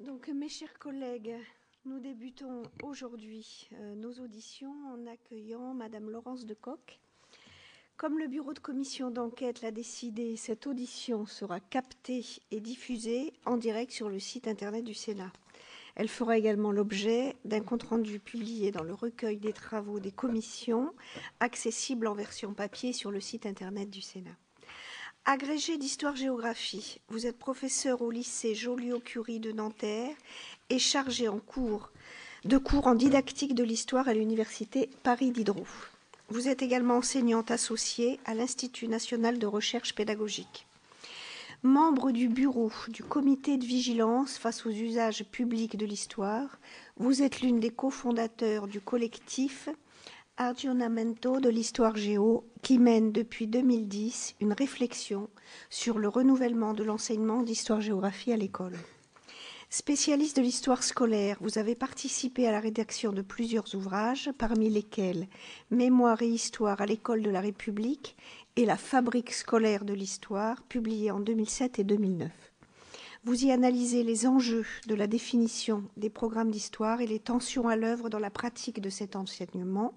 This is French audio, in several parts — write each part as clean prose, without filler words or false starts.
Donc, mes chers collègues, nous débutons aujourd'hui nos auditions en accueillant Madame Laurence Decoq. Comme le bureau de commission d'enquête l'a décidé, cette audition sera captée et diffusée en direct sur le site internet du Sénat. Elle fera également l'objet d'un compte-rendu publié dans le recueil des travaux des commissions, accessible en version papier sur le site internet du Sénat. Agrégé d'histoire-géographie, vous êtes professeur au lycée Joliot-Curie de Nanterre et chargé de cours en didactique de l'histoire à l'université Paris Diderot. Vous êtes également enseignante associée à l'Institut national de recherche pédagogique. Membre du bureau du comité de vigilance face aux usages publics de l'histoire, vous êtes l'une des cofondateurs du collectif Aggiornamento de l'histoire géo qui mène depuis 2010 une réflexion sur le renouvellement de l'enseignement d'histoire-géographie à l'école. Spécialiste de l'histoire scolaire, vous avez participé à la rédaction de plusieurs ouvrages, parmi lesquels Mémoire et histoire à l'école de la République et La fabrique scolaire de l'histoire, publiés en 2007 et 2009. Vous y analysez les enjeux de la définition des programmes d'histoire et les tensions à l'œuvre dans la pratique de cet enseignement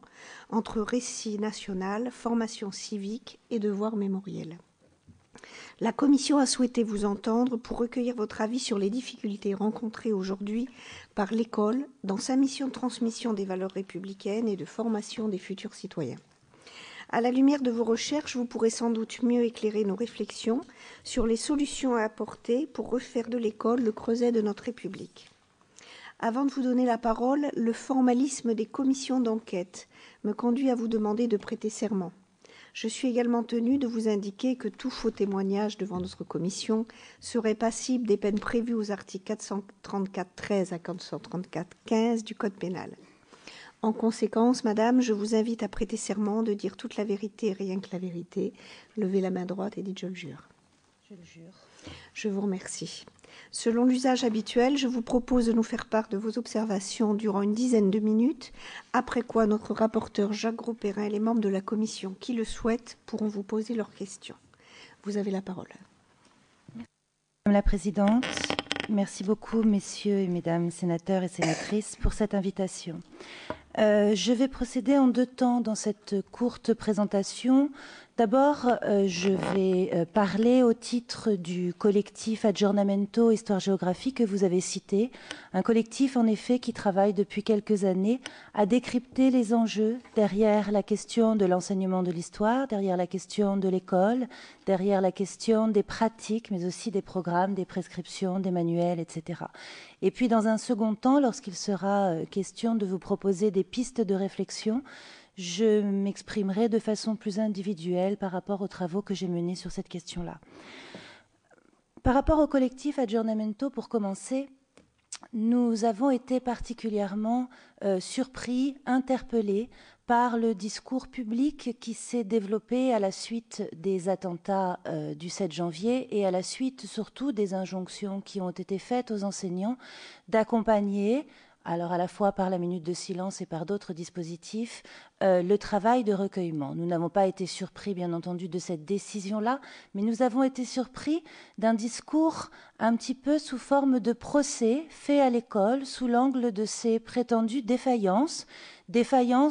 entre récit national, formation civique et devoir mémoriel. La Commission a souhaité vous entendre pour recueillir votre avis sur les difficultés rencontrées aujourd'hui par l'école dans sa mission de transmission des valeurs républicaines et de formation des futurs citoyens. À la lumière de vos recherches, vous pourrez sans doute mieux éclairer nos réflexions sur les solutions à apporter pour refaire de l'école le creuset de notre République. Avant de vous donner la parole, le formalisme des commissions d'enquête me conduit à vous demander de prêter serment. Je suis également tenue de vous indiquer que tout faux témoignage devant notre commission serait passible des peines prévues aux articles 434-13 à 434-15 du Code pénal. En conséquence, Madame, je vous invite à prêter serment de dire toute la vérité et rien que la vérité. Levez la main droite et dites « je le jure ». Je le jure. Je vous remercie. Selon l'usage habituel, je vous propose de nous faire part de vos observations durant une dizaine de minutes, après quoi notre rapporteur Jacques Grosperrin et les membres de la commission qui le souhaitent pourront vous poser leurs questions. Vous avez la parole. Madame la Présidente, merci beaucoup, messieurs et mesdames sénateurs et sénatrices, pour cette invitation. Je vais procéder en deux temps dans cette courte présentation. D'abord, je vais parler au titre du collectif Aggiornamento Histoire-Géographie que vous avez cité, un collectif en effet qui travaille depuis quelques années à décrypter les enjeux derrière la question de l'enseignement de l'histoire, derrière la question de l'école, derrière la question des pratiques, mais aussi des programmes, des prescriptions, des manuels, etc. Et puis dans un second temps, lorsqu'il sera question de vous proposer des pistes de réflexion, je m'exprimerai de façon plus individuelle par rapport aux travaux que j'ai menés sur cette question-là. Par rapport au collectif Aggiornamento, pour commencer, nous avons été particulièrement surpris, interpellés par le discours public qui s'est développé à la suite des attentats du 7 janvier et à la suite surtout des injonctions qui ont été faites aux enseignants d'accompagner, alors à la fois par la minute de silence et par d'autres dispositifs, le travail de recueillement. Nous n'avons pas été surpris, bien entendu, de cette décision-là, mais nous avons été surpris d'un discours un petit peu sous forme de procès fait à l'école sous l'angle de ces prétendues défaillances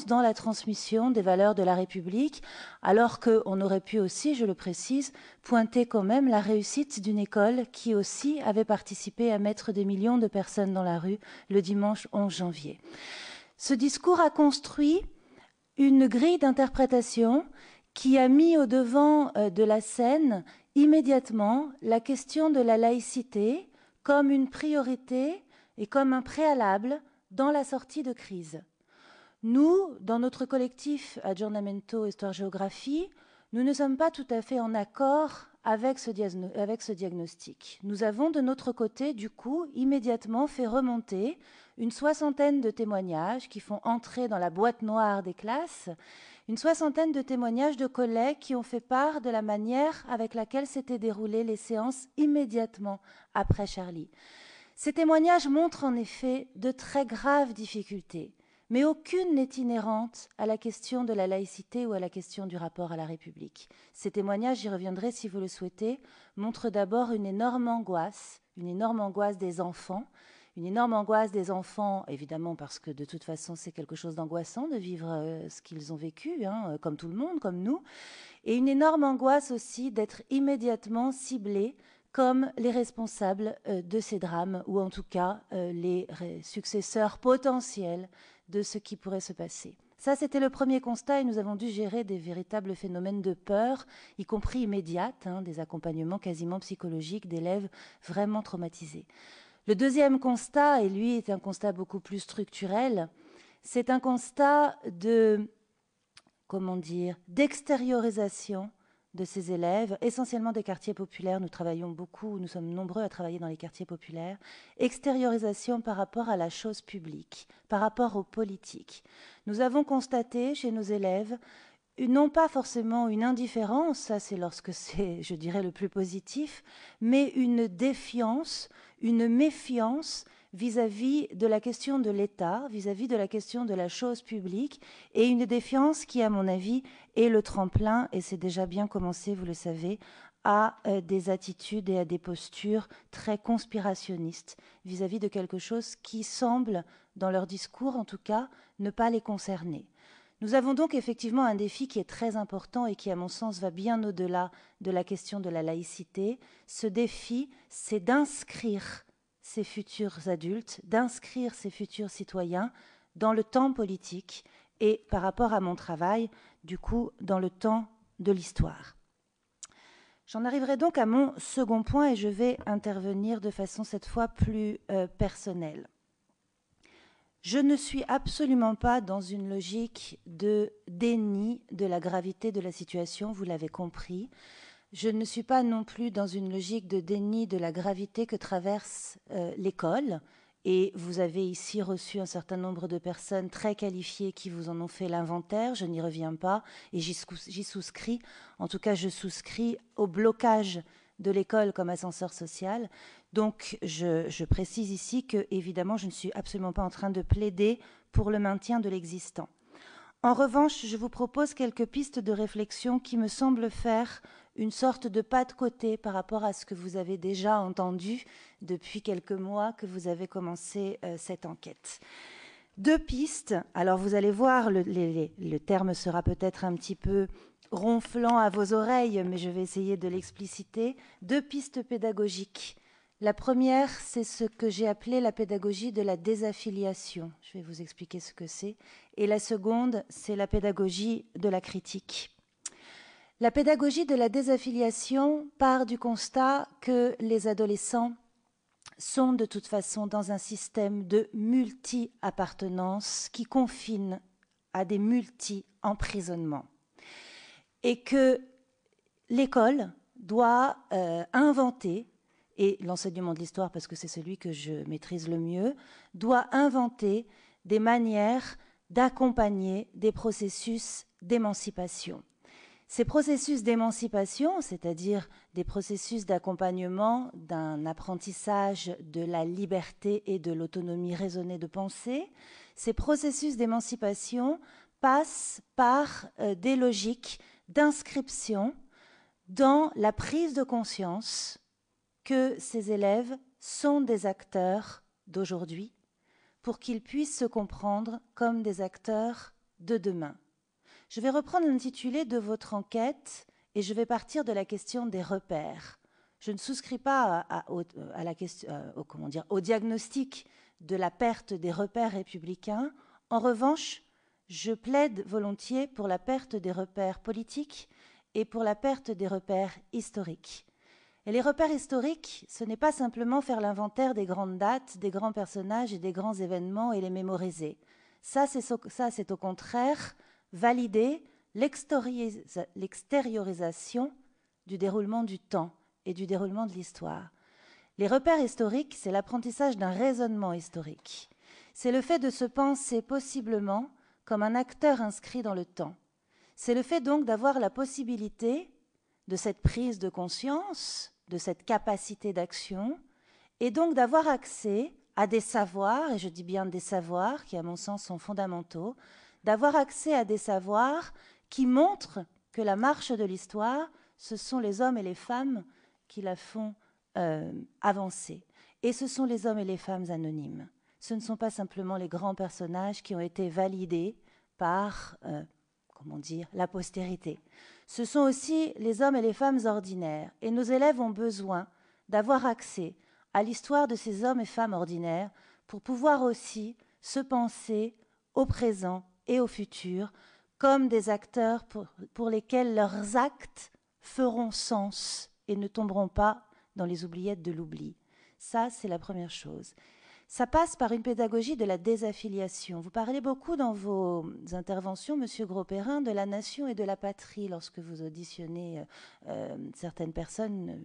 dans la transmission des valeurs de la République, alors qu'on aurait pu aussi, je le précise, pointer quand même la réussite d'une école qui aussi avait participé à mettre des millions de personnes dans la rue le dimanche 11 janvier. Ce discours a construit une grille d'interprétation qui a mis au devant de la scène immédiatement la question de la laïcité comme une priorité et comme un préalable dans la sortie de crise. Nous, dans notre collectif Aggiornamento Histoire-Géographie, nous ne sommes pas tout à fait en accord avec ce diagnostic. Nous avons de notre côté, du coup, immédiatement fait remonter une soixantaine de témoignages qui font entrer dans la boîte noire des classes, une soixantaine de témoignages de collègues qui ont fait part de la manière avec laquelle s'étaient déroulées les séances immédiatement après Charlie. Ces témoignages montrent en effet de très graves difficultés, mais aucune n'est inhérente à la question de la laïcité ou à la question du rapport à la République. Ces témoignages, j'y reviendrai si vous le souhaitez, montrent d'abord une énorme angoisse des enfants une énorme angoisse des enfants, évidemment parce que de toute façon c'est quelque chose d'angoissant de vivre ce qu'ils ont vécu, hein, comme tout le monde, comme nous, et une énorme angoisse aussi d'être immédiatement ciblés comme les responsables de ces drames, ou en tout cas les successeurs potentiels de ce qui pourrait se passer. Ça, c'était le premier constat, et nous avons dû gérer des véritables phénomènes de peur, y compris immédiates, hein, des accompagnements quasiment psychologiques d'élèves vraiment traumatisés. Le deuxième constat, et lui est un constat beaucoup plus structurel, c'est un constat de, comment dire, d'extériorisation de ces élèves, essentiellement des quartiers populaires. Nous travaillons beaucoup, nous sommes nombreux à travailler dans les quartiers populaires. Extériorisation par rapport à la chose publique, par rapport aux politiques. Nous avons constaté chez nos élèves, non pas forcément une indifférence, ça c'est lorsque c'est, je dirais, le plus positif, mais une défiance, une méfiance vis-à-vis de la question de l'État, vis-à-vis de la question de la chose publique, et une défiance qui, à mon avis, est le tremplin, et c'est déjà bien commencé, vous le savez, à des attitudes et à des postures très conspirationnistes vis-à-vis de quelque chose qui semble, dans leur discours en tout cas, ne pas les concerner. Nous avons donc effectivement un défi qui est très important et qui, à mon sens, va bien au-delà de la question de la laïcité. Ce défi, c'est d'inscrire ces futurs adultes, d'inscrire ces futurs citoyens dans le temps politique et, par rapport à mon travail, du coup, dans le temps de l'histoire. J'en arriverai donc à mon second point et je vais intervenir de façon cette fois plus personnelle. Je ne suis absolument pas dans une logique de déni de la gravité de la situation, vous l'avez compris. Je ne suis pas non plus dans une logique de déni de la gravité que traverse l'école. Et vous avez ici reçu un certain nombre de personnes très qualifiées qui vous en ont fait l'inventaire. Je n'y reviens pas et j'y souscris. En tout cas, je souscris au blocage de l'école comme ascenseur social. Donc, je précise ici que, évidemment, je ne suis absolument pas en train de plaider pour le maintien de l'existant. En revanche, je vous propose quelques pistes de réflexion qui me semblent faire une sorte de pas de côté par rapport à ce que vous avez déjà entendu depuis quelques mois que vous avez commencé cette enquête. Deux pistes, alors vous allez voir, le terme sera peut-être un petit peu ronflant à vos oreilles, mais je vais essayer de l'expliciter. Deux pistes pédagogiques. La première, c'est ce que j'ai appelé la pédagogie de la désaffiliation. Je vais vous expliquer ce que c'est. Et la seconde, c'est la pédagogie de la critique. La pédagogie de la désaffiliation part du constat que les adolescents sont de toute façon dans un système de multi-appartenance qui confine à des multi-emprisonnements. Et que l'école doit inventer, et l'enseignement de l'histoire, parce que c'est celui que je maîtrise le mieux, doit inventer des manières d'accompagner des processus d'émancipation. Ces processus d'émancipation, c'est-à-dire des processus d'accompagnement d'un apprentissage de la liberté et de l'autonomie raisonnée de penser, ces processus d'émancipation passent par des logiques d'inscription dans la prise de conscience que ces élèves sont des acteurs d'aujourd'hui pour qu'ils puissent se comprendre comme des acteurs de demain. Je vais reprendre l'intitulé de votre enquête et je vais partir de la question des repères. Je ne souscris pas au diagnostic de la perte des repères républicains. En revanche, je plaide volontiers pour la perte des repères politiques et pour la perte des repères historiques. Et les repères historiques, ce n'est pas simplement faire l'inventaire des grandes dates, des grands personnages et des grands événements et les mémoriser. Ça, c'est au contraire valider l'extériorisation du déroulement du temps et du déroulement de l'histoire. Les repères historiques, c'est l'apprentissage d'un raisonnement historique. C'est le fait de se penser possiblement comme un acteur inscrit dans le temps. C'est le fait donc d'avoir la possibilité de cette prise de conscience, de cette capacité d'action, et donc d'avoir accès à des savoirs, et je dis bien des savoirs qui à mon sens sont fondamentaux, d'avoir accès à des savoirs qui montrent que la marche de l'histoire, ce sont les hommes et les femmes qui la font avancer. Et ce sont les hommes et les femmes anonymes. Ce ne sont pas simplement les grands personnages qui ont été validés par, comment dire, la postérité. Ce sont aussi les hommes et les femmes ordinaires. Et nos élèves ont besoin d'avoir accès à l'histoire de ces hommes et femmes ordinaires pour pouvoir aussi se penser au présent et au futur comme des acteurs pour lesquels leurs actes feront sens et ne tomberont pas dans les oubliettes de l'oubli. Ça, c'est la première chose. Ça passe par une pédagogie de la désaffiliation. Vous parlez beaucoup dans vos interventions, Monsieur Gros-Perrin, de la nation et de la patrie lorsque vous auditionnez certaines personnes.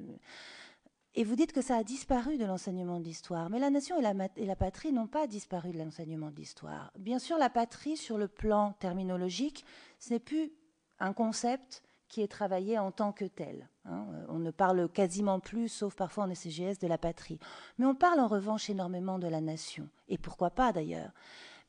Et vous dites que ça a disparu de l'enseignement de l'histoire. Mais la nation et la patrie n'ont pas disparu de l'enseignement de l'histoire. Bien sûr, la patrie, sur le plan terminologique, ce n'est plus un concept qui est travaillé en tant que tel. On ne parle quasiment plus, sauf parfois en ECGS, de la patrie. Mais on parle en revanche énormément de la nation. Et pourquoi pas d'ailleurs.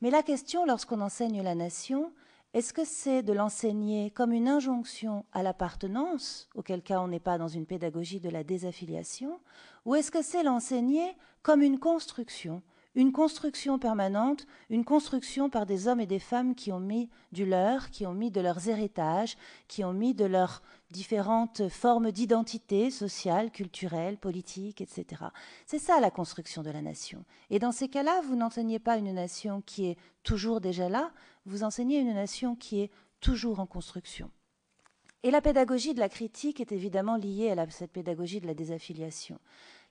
Mais la question, lorsqu'on enseigne la nation, est-ce que c'est de l'enseigner comme une injonction à l'appartenance, auquel cas on n'est pas dans une pédagogie de la désaffiliation, ou est-ce que c'est l'enseigner comme une construction permanente, une construction par des hommes et des femmes qui ont mis du leur, qui ont mis de leurs héritages, qui ont mis de leurs différentes formes d'identité sociale, culturelle, politique, etc. C'est ça la construction de la nation. Et dans ces cas-là, vous n'enseignez pas une nation qui est toujours déjà là, vous enseignez une nation qui est toujours en construction. Et la pédagogie de la critique est évidemment liée à cette pédagogie de la désaffiliation.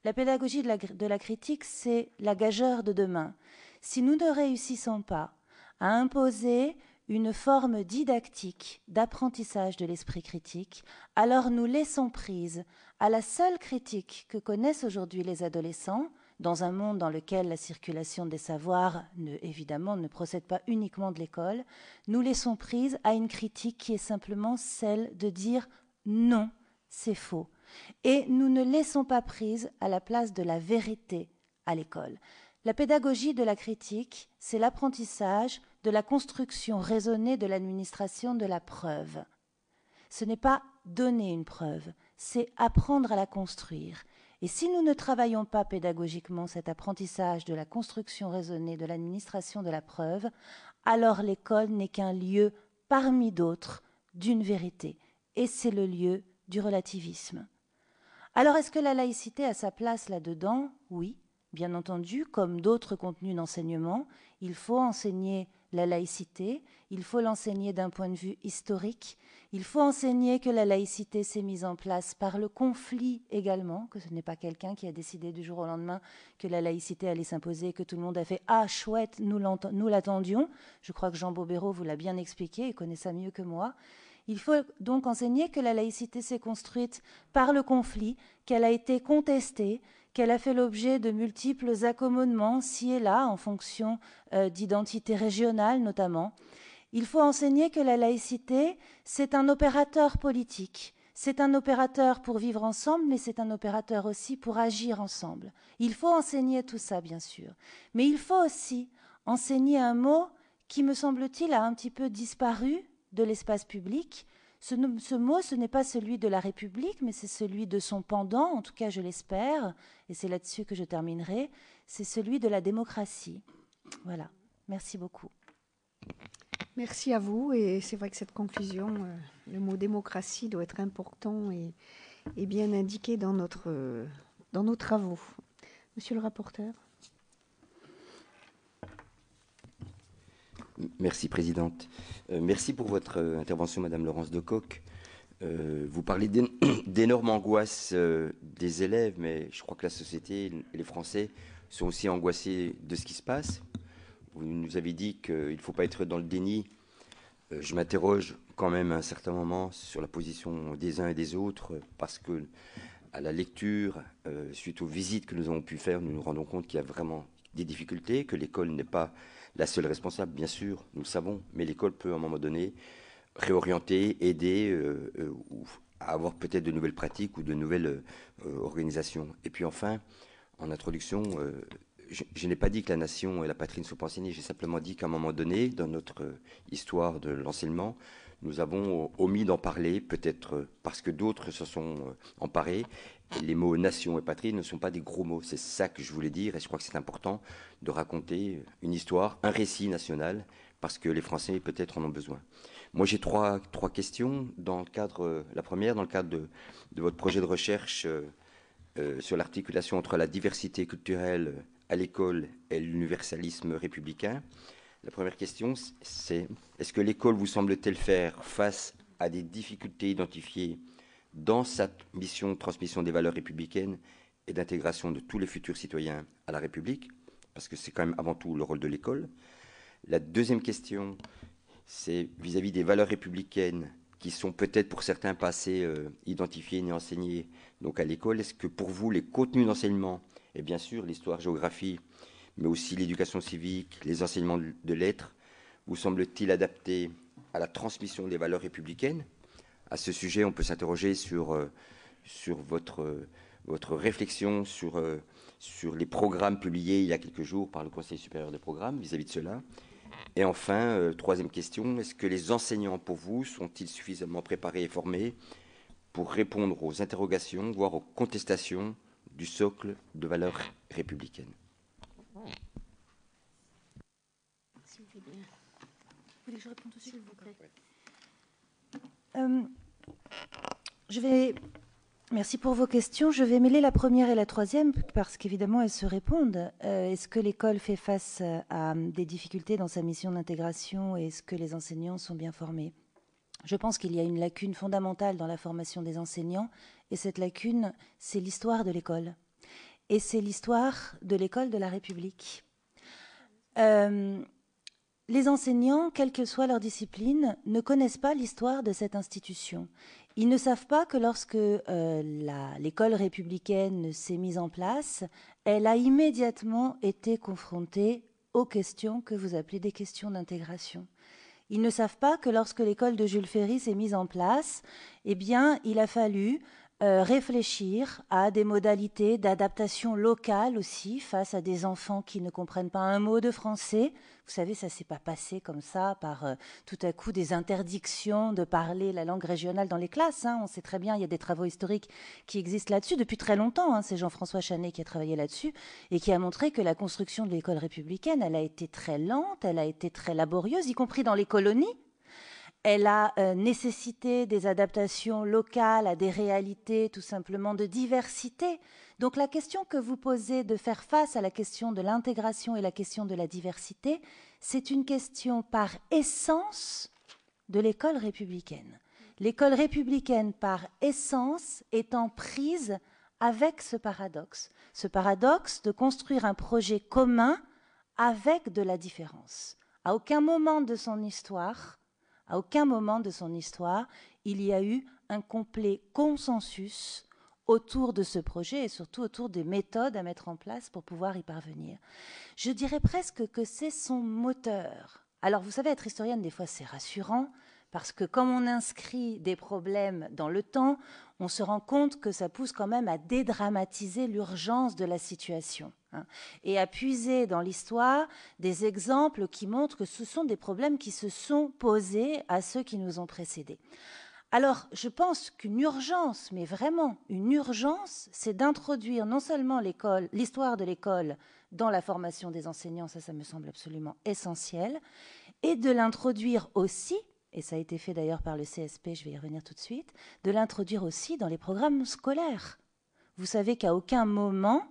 La pédagogie de la critique, c'est la gageure de demain. Si nous ne réussissons pas à imposer une forme didactique d'apprentissage de l'esprit critique, alors nous laissons prise à la seule critique que connaissent aujourd'hui les adolescents, dans un monde dans lequel la circulation des savoirs, évidemment, ne procède pas uniquement de l'école, nous laissons prise à une critique qui est simplement celle de dire non, c'est faux. Et nous ne laissons pas prise à la place de la vérité à l'école. La pédagogie de la critique, c'est l'apprentissage de la construction raisonnée de l'administration de la preuve. Ce n'est pas donner une preuve, c'est apprendre à la construire. Et si nous ne travaillons pas pédagogiquement cet apprentissage de la construction raisonnée de l'administration de la preuve, alors l'école n'est qu'un lieu parmi d'autres d'une vérité. Et c'est le lieu du relativisme. Alors, est-ce que la laïcité a sa place là-dedans? Oui, bien entendu, comme d'autres contenus d'enseignement, il faut enseigner la laïcité, il faut l'enseigner d'un point de vue historique, il faut enseigner que la laïcité s'est mise en place par le conflit également, que ce n'est pas quelqu'un qui a décidé du jour au lendemain que la laïcité allait s'imposer, que tout le monde a fait « Ah, chouette, nous l'attendions ». Je crois que Jean Bobéro vous l'a bien expliqué, il connaît ça mieux que moi. Il faut donc enseigner que la laïcité s'est construite par le conflit, qu'elle a été contestée, qu'elle a fait l'objet de multiples accommodements, ci et là, en fonction d'identités régionales notamment. Il faut enseigner que la laïcité, c'est un opérateur politique. C'est un opérateur pour vivre ensemble, mais c'est un opérateur aussi pour agir ensemble. Il faut enseigner tout ça, bien sûr. Mais il faut aussi enseigner un mot qui, me semble-t-il, a un petit peu disparu de l'espace public. Ce mot, ce n'est pas celui de la République, mais c'est celui de son pendant, en tout cas je l'espère, et c'est là-dessus que je terminerai, c'est celui de la démocratie. Voilà, merci beaucoup. Merci à vous, et c'est vrai que cette conclusion, le mot démocratie doit être important et bien indiqué dans nos travaux. Monsieur le rapporteur. Merci, Présidente. Merci pour votre intervention, Madame Laurence de Cock. Vous parlez d'énormes angoisses des élèves, mais je crois que la société et les Français sont aussi angoissés de ce qui se passe. Vous nous avez dit qu'il ne faut pas être dans le déni. Je m'interroge quand même à un certain moment sur la position des uns et des autres, parce que à la lecture, suite aux visites que nous avons pu faire, nous nous rendons compte qu'il y a vraiment des difficultés, que l'école n'est pas la seule responsable, bien sûr, nous le savons, mais l'école peut à un moment donné réorienter, aider ou à avoir peut-être de nouvelles pratiques ou de nouvelles organisations. Et puis enfin, en introduction, je n'ai pas dit que la nation et la patrie ne sont pas enseignées, j'ai simplement dit qu'à un moment donné, dans notre histoire de l'enseignement, Nous avons omis d'en parler, peut-être parce que d'autres se sont emparés. Les mots nation et patrie ne sont pas des gros mots. C'est ça que je voulais dire, et je crois que c'est important de raconter une histoire, un récit national, parce que les Français peut-être en ont besoin. Moi, j'ai trois questions. Dans le cadre, la première, dans le cadre de votre projet de recherche sur l'articulation entre la diversité culturelle à l'école et l'universalisme républicain. La première question, c'est est-ce que l'école vous semble-t-elle faire face à des difficultés identifiées dans sa mission de transmission des valeurs républicaines et d'intégration de tous les futurs citoyens à la République, parce que c'est quand même avant tout le rôle de l'école. La deuxième question, c'est vis-à-vis des valeurs républicaines qui sont peut-être pour certains pas assez identifiées ni enseignées donc à l'école. Est-ce que pour vous, les contenus d'enseignement, et bien sûr l'histoire, géographie, mais aussi l'éducation civique, les enseignements de lettres, vous semble-t-il adaptés à la transmission des valeurs républicaines? À ce sujet, on peut s'interroger sur votre réflexion sur les programmes publiés il y a quelques jours par le Conseil supérieur des programmes vis-à-vis de cela. Et enfin, troisième question, est-ce que les enseignants, pour vous, sont-ils suffisamment préparés et formés pour répondre aux interrogations, voire aux contestations du socle de valeurs républicaines? S'il vous plaît. Vous voulez que je réponde aussi, s'il vous plaît? Merci pour vos questions. Je vais mêler la première et la troisième parce qu'évidemment elles se répondent. Est-ce que l'école fait face à des difficultés dans sa mission d'intégration et est-ce que les enseignants sont bien formés? Je pense qu'il y a une lacune fondamentale dans la formation des enseignants et cette lacune, c'est l'histoire de l'école. Et c'est l'histoire de l'école de la République. Les enseignants, quelle que soit leur discipline, ne connaissent pas l'histoire de cette institution. Ils ne savent pas que lorsque l'école républicaine s'est mise en place, elle a immédiatement été confrontée aux questions que vous appelez des questions d'intégration. Ils ne savent pas que lorsque l'école de Jules Ferry s'est mise en place, eh bien, il a fallu réfléchir à des modalités d'adaptation locale aussi face à des enfants qui ne comprennent pas un mot de français. Vous savez, ça ne s'est pas passé comme ça par tout à coup des interdictions de parler la langue régionale dans les classes. On sait très bien, il y a des travaux historiques qui existent là-dessus depuis très longtemps. C'est Jean-François Chanet qui a travaillé là-dessus et qui a montré que la construction de l'école républicaine, elle a été très lente, elle a été très laborieuse, y compris dans les colonies. Elle a nécessité des adaptations locales à des réalités tout simplement de diversité. Donc la question que vous posez de faire face à la question de l'intégration et la question de la diversité, c'est une question par essence de l'école républicaine. L'école républicaine par essence est en prise avec ce paradoxe de construire un projet commun avec de la différence. À aucun moment de son histoire, il y a eu un complet consensus autour de ce projet et surtout autour des méthodes à mettre en place pour pouvoir y parvenir. Je dirais presque que c'est son moteur. Alors, vous savez, être historienne, des fois, c'est rassurant parce que comme on inscrit des problèmes dans le temps, on se rend compte que ça pousse quand même à dédramatiser l'urgence de la situation et à puiser dans l'histoire des exemples qui montrent que ce sont des problèmes qui se sont posés à ceux qui nous ont précédés. Alors, je pense qu'une urgence, mais vraiment une urgence, c'est d'introduire non seulement l'histoire de l'école dans la formation des enseignants, ça me semble absolument essentiel, et de l'introduire aussi, et ça a été fait d'ailleurs par le CSP, je vais y revenir tout de suite, de l'introduire aussi dans les programmes scolaires. Vous savez qu'à aucun moment,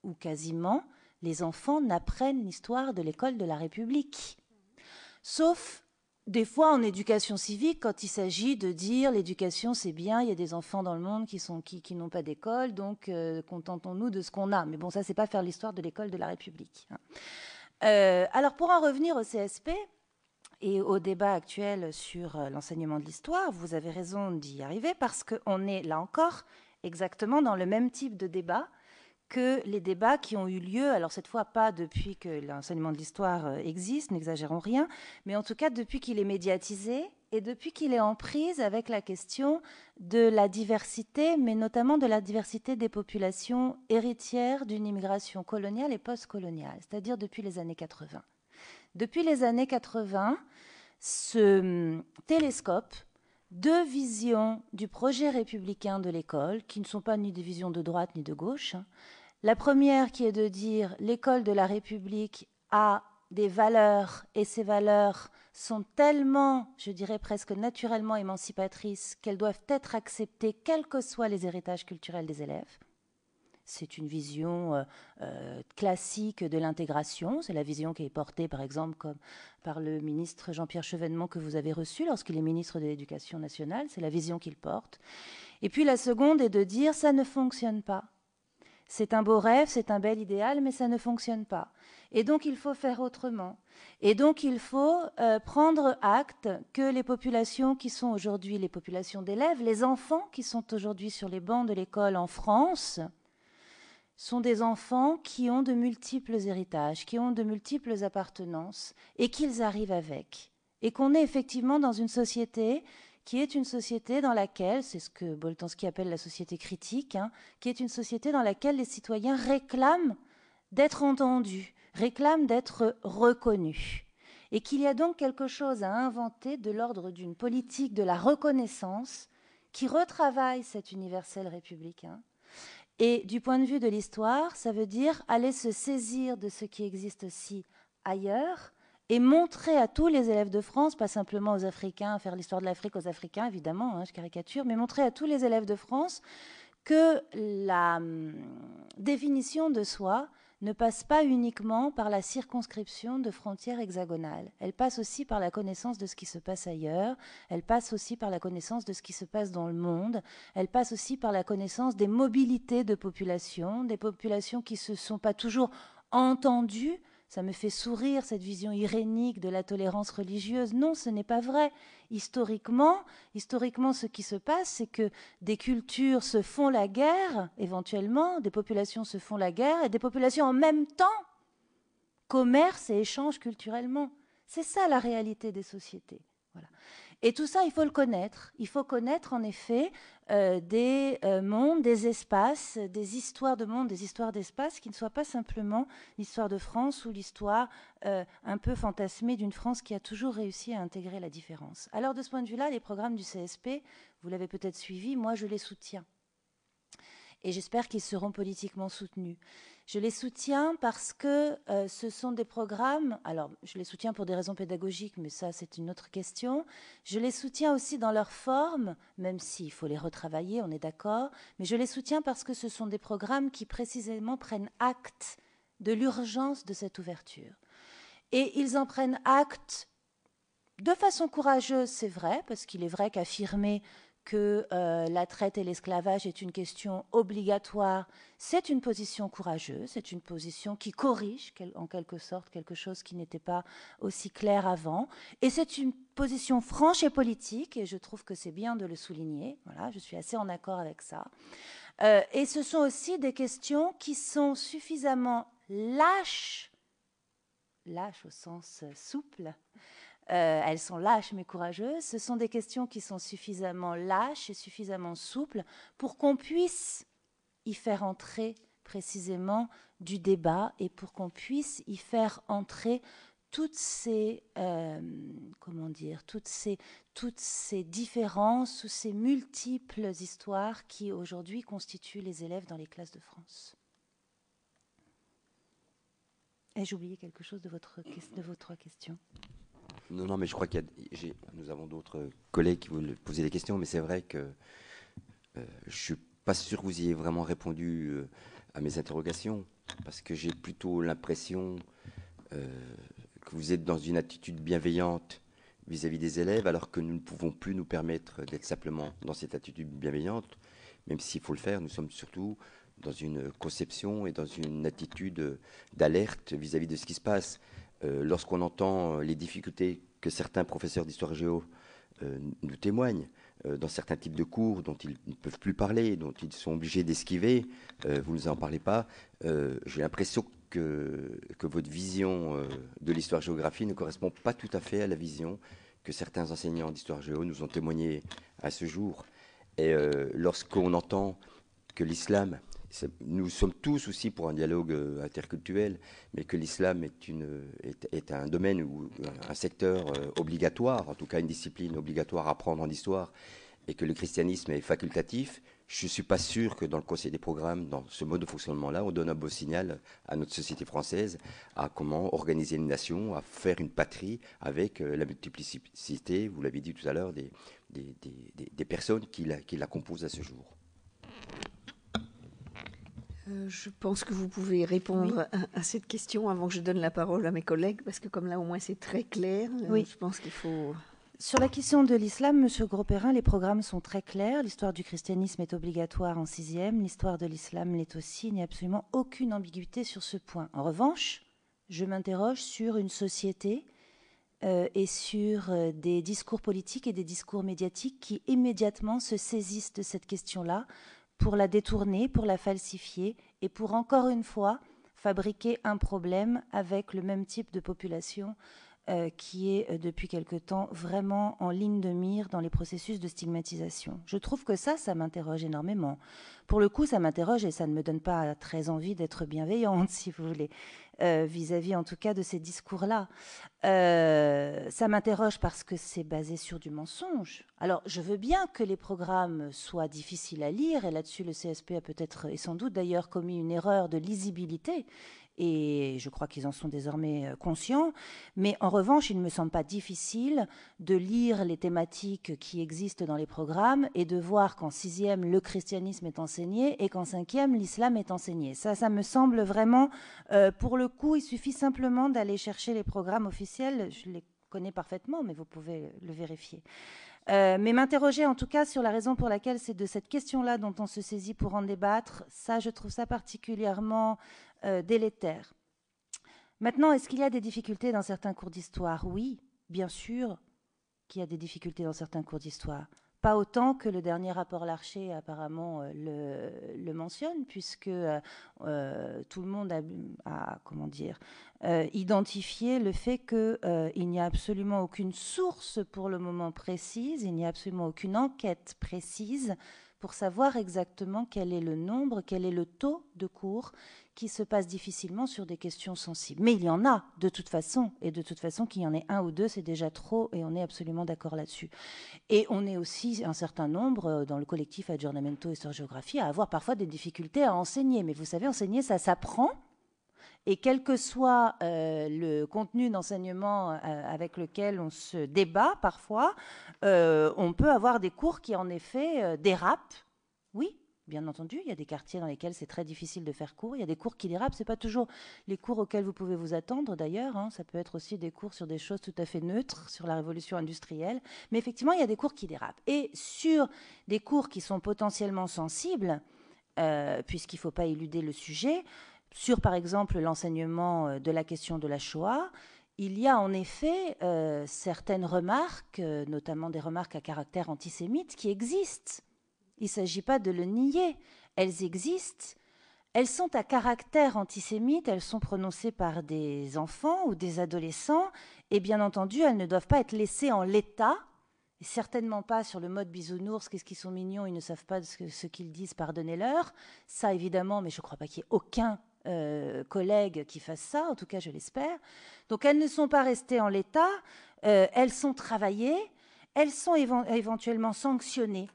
ou quasiment, les enfants n'apprennent l'histoire de l'école de la République. Sauf des fois en éducation civique, quand il s'agit de dire l'éducation c'est bien, il y a des enfants dans le monde qui n'ont pas d'école, donc contentons-nous de ce qu'on a. Mais bon, ça c'est pas faire l'histoire de l'école de la République. Alors pour en revenir au CSP et au débat actuel sur l'enseignement de l'histoire, vous avez raison d'y arriver parce qu'on est là encore exactement dans le même type de débat que les débats qui ont eu lieu, alors cette fois pas depuis que l'enseignement de l'histoire existe, n'exagérons rien, mais en tout cas depuis qu'il est médiatisé et depuis qu'il est en prise avec la question de la diversité, mais notamment de la diversité des populations héritières d'une immigration coloniale et post-coloniale, c'est-à-dire depuis les années 80. Depuis les années 80, ce télescope deux visions du projet républicain de l'école, qui ne sont pas ni des visions de droite ni de gauche. La première qui est de dire l'école de la République a des valeurs, et ces valeurs sont tellement, je dirais presque naturellement émancipatrices, qu'elles doivent être acceptées quels que soient les héritages culturels des élèves. C'est une vision classique de l'intégration. C'est la vision qui est portée, par exemple, par le ministre Jean-Pierre Chevènement que vous avez reçu lorsqu'il est ministre de l'Éducation nationale. C'est la vision qu'il porte. Et puis la seconde est de dire ça ne fonctionne pas. C'est un beau rêve, c'est un bel idéal, mais ça ne fonctionne pas. Et donc il faut faire autrement. Et donc il faut prendre acte que les populations qui sont aujourd'hui les populations d'élèves, les enfants qui sont aujourd'hui sur les bancs de l'école en France, sont des enfants qui ont de multiples héritages, qui ont de multiples appartenances, et qu'ils arrivent avec. Et qu'on est effectivement dans une société qui est une société dans laquelle, c'est ce que Boltanski appelle la société critique, qui est une société dans laquelle les citoyens réclament d'être entendus, réclament d'être reconnus. Et qu'il y a donc quelque chose à inventer de l'ordre d'une politique de la reconnaissance qui retravaille cet universel républicain. Et du point de vue de l'histoire, ça veut dire aller se saisir de ce qui existe aussi ailleurs et montrer à tous les élèves de France, pas simplement aux Africains, faire l'histoire de l'Afrique aux Africains, évidemment, je caricature, mais montrer à tous les élèves de France que la définition de soi ne passe pas uniquement par la circonscription de frontières hexagonales. Elle passe aussi par la connaissance de ce qui se passe ailleurs, elle passe aussi par la connaissance de ce qui se passe dans le monde, elle passe aussi par la connaissance des mobilités de populations, des populations qui ne se sont pas toujours entendues. Ça me fait sourire, cette vision irénique de la tolérance religieuse. Non, ce n'est pas vrai. Historiquement, ce qui se passe, c'est que des cultures se font la guerre, éventuellement, des populations se font la guerre, et des populations en même temps commercent et échangent culturellement. C'est ça la réalité des sociétés. Voilà. Et tout ça, il faut le connaître. Il faut connaître, en effet, des mondes, des espaces, des histoires de monde, des histoires d'espace qui ne soient pas simplement l'histoire de France ou l'histoire un peu fantasmée d'une France qui a toujours réussi à intégrer la différence. Alors, de ce point de vue-là, les programmes du CSP, vous l'avez peut-être suivi, moi, je les soutiens. Et j'espère qu'ils seront politiquement soutenus. Je les soutiens parce que ce sont des programmes, alors je les soutiens pour des raisons pédagogiques, mais ça c'est une autre question. Je les soutiens aussi dans leur forme, même s'il faut les retravailler, on est d'accord, mais je les soutiens parce que ce sont des programmes qui précisément prennent acte de l'urgence de cette ouverture. Et ils en prennent acte de façon courageuse, c'est vrai, parce qu'il est vrai qu'affirmer que la traite et l'esclavage est une question obligatoire, c'est une position courageuse, c'est une position qui corrige en quelque sorte quelque chose qui n'était pas aussi clair avant, et c'est une position franche et politique, et je trouve que c'est bien de le souligner, voilà, je suis assez en accord avec ça. Et ce sont aussi des questions qui sont suffisamment lâches au sens souple, elles sont lâches mais courageuses. Ce sont des questions qui sont suffisamment lâches et suffisamment souples pour qu'on puisse y faire entrer précisément du débat et pour qu'on puisse y faire entrer toutes ces, toutes ces différences ou ces multiples histoires qui aujourd'hui constituent les élèves dans les classes de France. Ai-je oublié quelque chose de votre question ? Non, mais je crois nous avons d'autres collègues qui veulent poser des questions, mais c'est vrai que je ne suis pas sûr que vous ayez vraiment répondu à mes interrogations, parce que j'ai plutôt l'impression que vous êtes dans une attitude bienveillante vis-à-vis des élèves, alors que nous ne pouvons plus nous permettre d'être simplement dans cette attitude bienveillante, même s'il faut le faire, nous sommes surtout dans une conception et dans une attitude d'alerte vis-à-vis de ce qui se passe. Lorsqu'on entend les difficultés que certains professeurs d'histoire géo nous témoignent dans certains types de cours dont ils ne peuvent plus parler, dont ils sont obligés d'esquiver, vous ne nous en parlez pas, j'ai l'impression que votre vision de l'histoire-géographie ne correspond pas tout à fait à la vision que certains enseignants d'histoire géo nous ont témoigné à ce jour. Et lorsqu'on entend que l'islam nous sommes tous aussi pour un dialogue interculturel, mais que l'islam est un domaine ou un secteur obligatoire, en tout cas une discipline obligatoire à apprendre en histoire, et que le christianisme est facultatif, je ne suis pas sûr que dans le conseil des programmes, dans ce mode de fonctionnement-là, on donne un beau signal à notre société française à comment organiser une nation, à faire une patrie avec la multiplicité, vous l'avez dit tout à l'heure, des personnes qui la composent à ce jour. Je pense que vous pouvez répondre à cette question avant que je donne la parole à mes collègues, parce que comme là au moins c'est très clair, je pense qu'il faut... Sur la question de l'islam, Monsieur Gros-Perrin, les programmes sont très clairs. L'histoire du christianisme est obligatoire en 6e, l'histoire de l'islam l'est aussi. Il n'y a absolument aucune ambiguïté sur ce point. En revanche, je m'interroge sur une société et sur des discours politiques et des discours médiatiques qui immédiatement se saisissent de cette question-là pour la détourner, pour la falsifier et pour, encore une fois, fabriquer un problème avec le même type de population qui est depuis quelque temps vraiment en ligne de mire dans les processus de stigmatisation. Je trouve que ça m'interroge énormément. Pour le coup, ça m'interroge et ça ne me donne pas très envie d'être bienveillante, si vous voulez, vis-à-vis en tout cas de ces discours-là. Ça m'interroge parce que c'est basé sur du mensonge. Alors, je veux bien que les programmes soient difficiles à lire, et là-dessus, le CSP a peut-être, et sans doute d'ailleurs, commis une erreur de lisibilité, et je crois qu'ils en sont désormais conscients. Mais en revanche, il ne me semble pas difficile de lire les thématiques qui existent dans les programmes et de voir qu'en 6e, le christianisme est enseigné et qu'en 5e, l'islam est enseigné. Ça me semble vraiment... pour le coup, il suffit simplement d'aller chercher les programmes officiels. Je les connais parfaitement, mais vous pouvez le vérifier. Mais m'interroger en tout cas sur la raison pour laquelle c'est de cette question-là dont on se saisit pour en débattre, ça, je trouve ça particulièrement délétère. Maintenant, est-ce qu'il y a des difficultés dans certains cours d'histoire? Oui, bien sûr qu'il y a des difficultés dans certains cours d'histoire. Pas autant que le dernier rapport Larcher apparemment le mentionne, puisque tout le monde a comment dire, identifié le fait qu'il n'y a absolument aucune source pour le moment précise, il n'y a absolument aucune enquête précise pour savoir exactement quel est le nombre, quel est le taux de cours qui se passe difficilement sur des questions sensibles. Mais il y en a, de toute façon, et de toute façon, qu'il y en ait un ou deux, c'est déjà trop, et on est absolument d'accord là-dessus. Et on est aussi un certain nombre, dans le collectif Aggiornamento Histoire-Géographie, à avoir parfois des difficultés à enseigner. Mais vous savez, enseigner, ça s'apprend, et quel que soit le contenu d'enseignement avec lequel on se débat parfois, on peut avoir des cours qui, en effet, dérapent. Oui, bien entendu, il y a des quartiers dans lesquels c'est très difficile de faire cours. Il y a des cours qui dérapent. Ce n'est pas toujours les cours auxquels vous pouvez vous attendre, d'ailleurs. Hein. Ça peut être aussi des cours sur des choses tout à fait neutres, sur la révolution industrielle. Mais effectivement, il y a des cours qui dérapent. Et sur des cours qui sont potentiellement sensibles, puisqu'il ne faut pas éluder le sujet, sur, par exemple, l'enseignement de la question de la Shoah, il y a en effet certaines remarques, notamment des remarques à caractère antisémite, qui existent. Il ne s'agit pas de le nier. Elles existent. Elles sont à caractère antisémite, elles sont prononcées par des enfants ou des adolescents, et bien entendu, elles ne doivent pas être laissées en l'état, et certainement pas sur le mode bisounours, qu'est-ce qu'ils sont mignons, ils ne savent pas ce qu'ils disent, pardonnez-leur. Ça, évidemment, mais je ne crois pas qu'il y ait aucun collègue qui fasse ça, en tout cas, je l'espère. Donc, elles ne sont pas restées en l'état, elles sont travaillées, elles sont éventuellement sanctionnées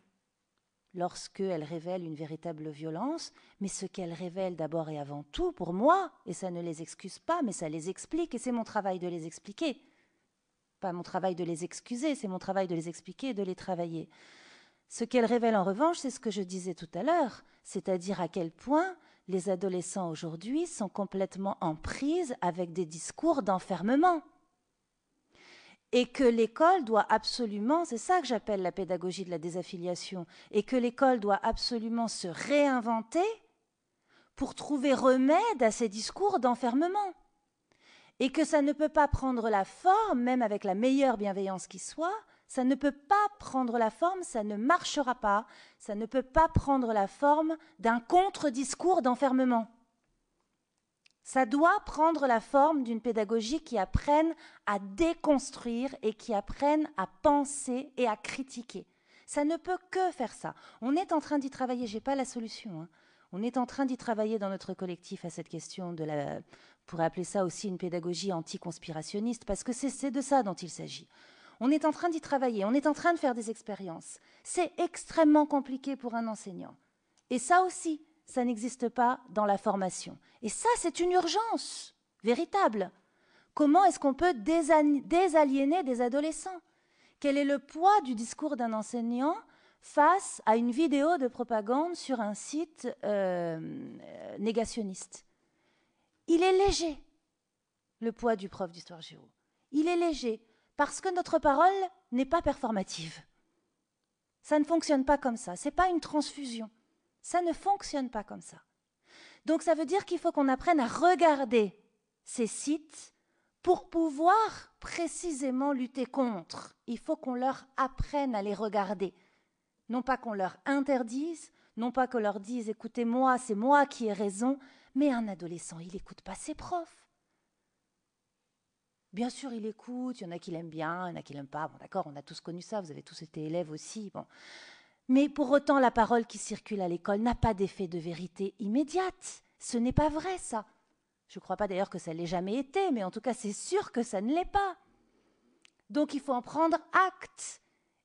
lorsqu'elles révèlent une véritable violence, mais ce qu'elles révèlent d'abord et avant tout, pour moi, et ça ne les excuse pas, mais ça les explique, et c'est mon travail de les expliquer. Pas mon travail de les excuser, c'est mon travail de les expliquer et de les travailler. Ce qu'elles révèlent en revanche, c'est ce que je disais tout à l'heure, c'est-à-dire à quel point les adolescents aujourd'hui sont complètement en prise avec des discours d'enfermement. Et que l'école doit absolument, c'est ça que j'appelle la pédagogie de la désaffiliation, et que l'école doit absolument se réinventer pour trouver remède à ces discours d'enfermement. Et que ça ne peut pas prendre la forme, même avec la meilleure bienveillance qui soit, ça ne peut pas prendre la forme, ça ne marchera pas, ça ne peut pas prendre la forme d'un contre-discours d'enfermement. Ça doit prendre la forme d'une pédagogie qui apprenne à déconstruire et qui apprenne à penser et à critiquer. Ça ne peut que faire ça. On est en train d'y travailler, je n'ai pas la solution, hein. On est en train d'y travailler dans notre collectif à cette question de la... On pourrait appeler ça aussi une pédagogie anticonspirationniste, parce que c'est de ça dont il s'agit. On est en train d'y travailler, on est en train de faire des expériences. C'est extrêmement compliqué pour un enseignant. Et ça aussi, ça n'existe pas dans la formation. Et ça, c'est une urgence véritable. Comment est-ce qu'on peut désaliéner des adolescents? Quel est le poids du discours d'un enseignant face à une vidéo de propagande sur un site négationniste? Il est léger, le poids du prof d'histoire géo. Il est léger, parce que notre parole n'est pas performative. Ça ne fonctionne pas comme ça. Ce n'est pas une transfusion. Ça ne fonctionne pas comme ça. Donc ça veut dire qu'il faut qu'on apprenne à regarder ces sites pour pouvoir précisément lutter contre. Il faut qu'on leur apprenne à les regarder. Non pas qu'on leur interdise, non pas qu'on leur dise « écoutez-moi, c'est moi qui ai raison », mais un adolescent, il n'écoute pas ses profs. Bien sûr, il écoute, il y en a qui l'aiment bien, il y en a qui l'aiment pas. Bon, d'accord, on a tous connu ça, vous avez tous été élèves aussi. Bon. Mais pour autant, la parole qui circule à l'école n'a pas d'effet de vérité immédiate. Ce n'est pas vrai, ça. Je ne crois pas d'ailleurs que ça ne l'ait jamais été, mais en tout cas, c'est sûr que ça ne l'est pas. Donc, il faut en prendre acte.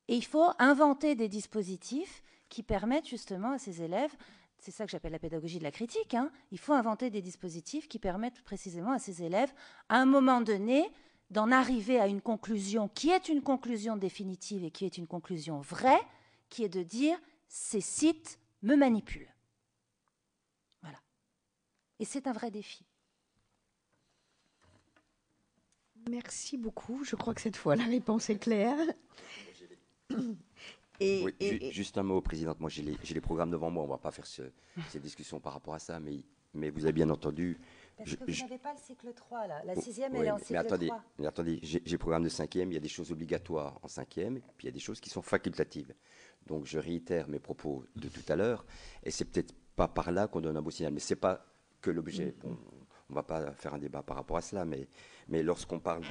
Et il faut inventer des dispositifs qui permettent justement à ces élèves, c'est ça que j'appelle la pédagogie de la critique, hein, il faut inventer des dispositifs qui permettent précisément à ces élèves, à un moment donné, d'en arriver à une conclusion qui est une conclusion définitive et qui est une conclusion vraie, qui est de dire « ces sites me manipulent ». Voilà. Et c'est un vrai défi. Merci beaucoup. Je crois que cette fois, la réponse est claire. Oui, juste un mot, Présidente. Moi, j'ai les programmes devant moi. On ne va pas faire cette discussion par rapport à ça, mais vous avez bien entendu. Parce que vous n'avez pas le cycle 3, là. La 6e, elle est en cycle 3. Mais attendez, j'ai le programme de 5e. Il y a des choses obligatoires en 5e, puis il y a des choses qui sont facultatives. Donc, je réitère mes propos de tout à l'heure. Et c'est peut-être pas par là qu'on donne un beau signal. Mais ce n'est pas que l'objet. On ne va pas faire un débat par rapport à cela. Mais lorsqu'on parle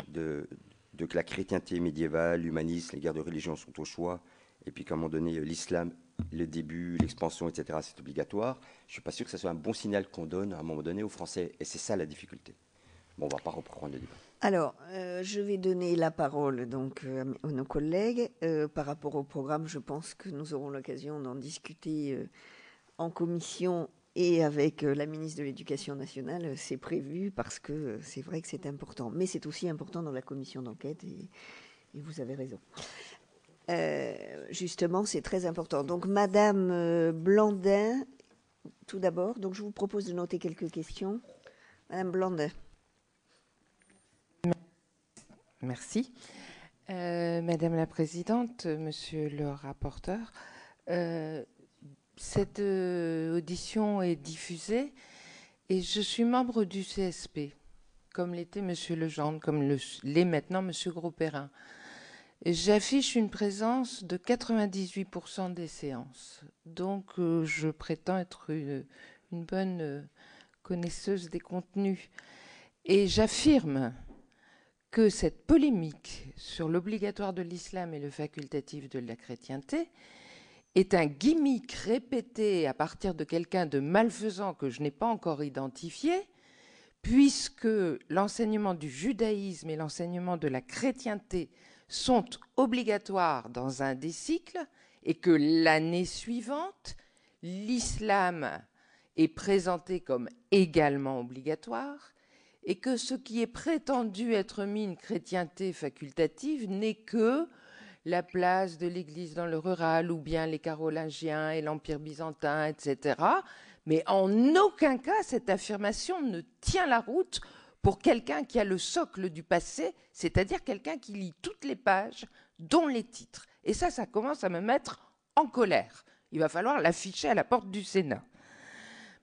de que la chrétienté médiévale, l'humanisme, les guerres de religion sont au choix, et puis qu'à un moment donné, l'islam, le début, l'expansion, etc., c'est obligatoire, je ne suis pas sûr que ce soit un bon signal qu'on donne à un moment donné aux Français, et c'est ça la difficulté. Bon, on ne va pas reprendre le débat. Alors, je vais donner la parole donc à nos collègues. Par rapport au programme, je pense que nous aurons l'occasion d'en discuter en commission et avec la ministre de l'Éducation nationale, c'est prévu parce que c'est vrai que c'est important. Mais c'est aussi important dans la commission d'enquête et vous avez raison. Justement, c'est très important. Donc, Madame Blandin, tout d'abord. Donc, je vous propose de noter quelques questions. Madame Blandin. Merci. Madame la Présidente, Monsieur le rapporteur, cette audition est diffusée et je suis membre du CSP, comme l'était Monsieur Legendre, comme l'est maintenant Monsieur Grosperrin. J'affiche une présence de 98% des séances, donc je prétends être une bonne connaisseuse des contenus. Et j'affirme que cette polémique sur l'obligatoire de l'islam et le facultatif de la chrétienté est un gimmick répété à partir de quelqu'un de malfaisant que je n'ai pas encore identifié, puisque l'enseignement du judaïsme et l'enseignement de la chrétienté sont obligatoires dans un des cycles et que l'année suivante, l'islam est présenté comme également obligatoire et que ce qui est prétendu être mis une chrétienté facultative n'est que la place de l'Église dans le rural, ou bien les Carolingiens et l'Empire byzantin, etc. Mais en aucun cas, cette affirmation ne tient la route pour quelqu'un qui a le socle du passé, c'est-à-dire quelqu'un qui lit toutes les pages, dont les titres. Et ça commence à me mettre en colère. Il va falloir l'afficher à la porte du Sénat.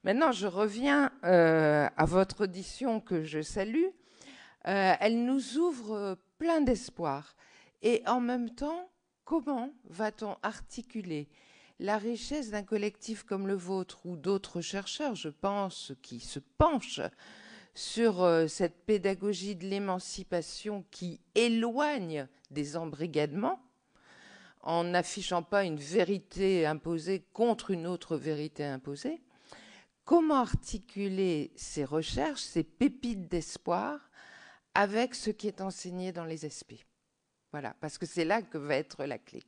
Maintenant, je reviens à votre audition que je salue. Elle nous ouvre plein d'espoir. Et en même temps, comment va-t-on articuler la richesse d'un collectif comme le vôtre ou d'autres chercheurs, je pense, qui se penchent sur cette pédagogie de l'émancipation qui éloigne des embrigadements, en n'affichant pas une vérité imposée contre une autre vérité imposée. Comment articuler ces recherches, ces pépites d'espoir, avec ce qui est enseigné dans les SP? Voilà, parce que c'est là que va être la clé.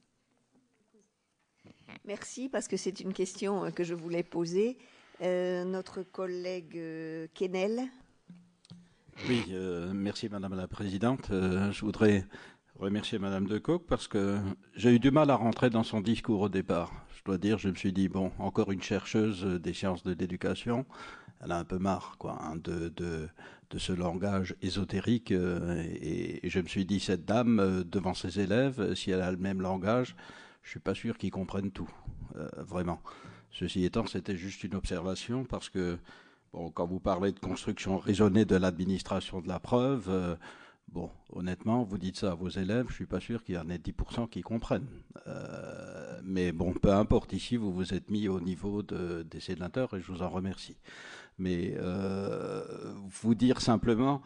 Merci, parce que c'est une question que je voulais poser. Notre collègue Quesnel. Oui, merci Madame la Présidente. Je voudrais remercier Madame de Cock parce que j'ai eu du mal à rentrer dans son discours au départ. Je dois dire, je me suis dit, bon, encore une chercheuse des sciences de l'éducation, elle a un peu marre quoi, hein, de ce langage ésotérique. Et je me suis dit, cette dame, devant ses élèves, si elle a le même langage, je ne suis pas sûr qu'ils comprennent tout, vraiment. Ceci étant, c'était juste une observation parce que, bon, quand vous parlez de construction raisonnée de l'administration de la preuve, bon, honnêtement, vous dites ça à vos élèves, je ne suis pas sûr qu'il y en ait 10% qui comprennent. Mais bon, peu importe, ici, vous vous êtes mis au niveau des sénateurs et je vous en remercie. Mais vous dire simplement...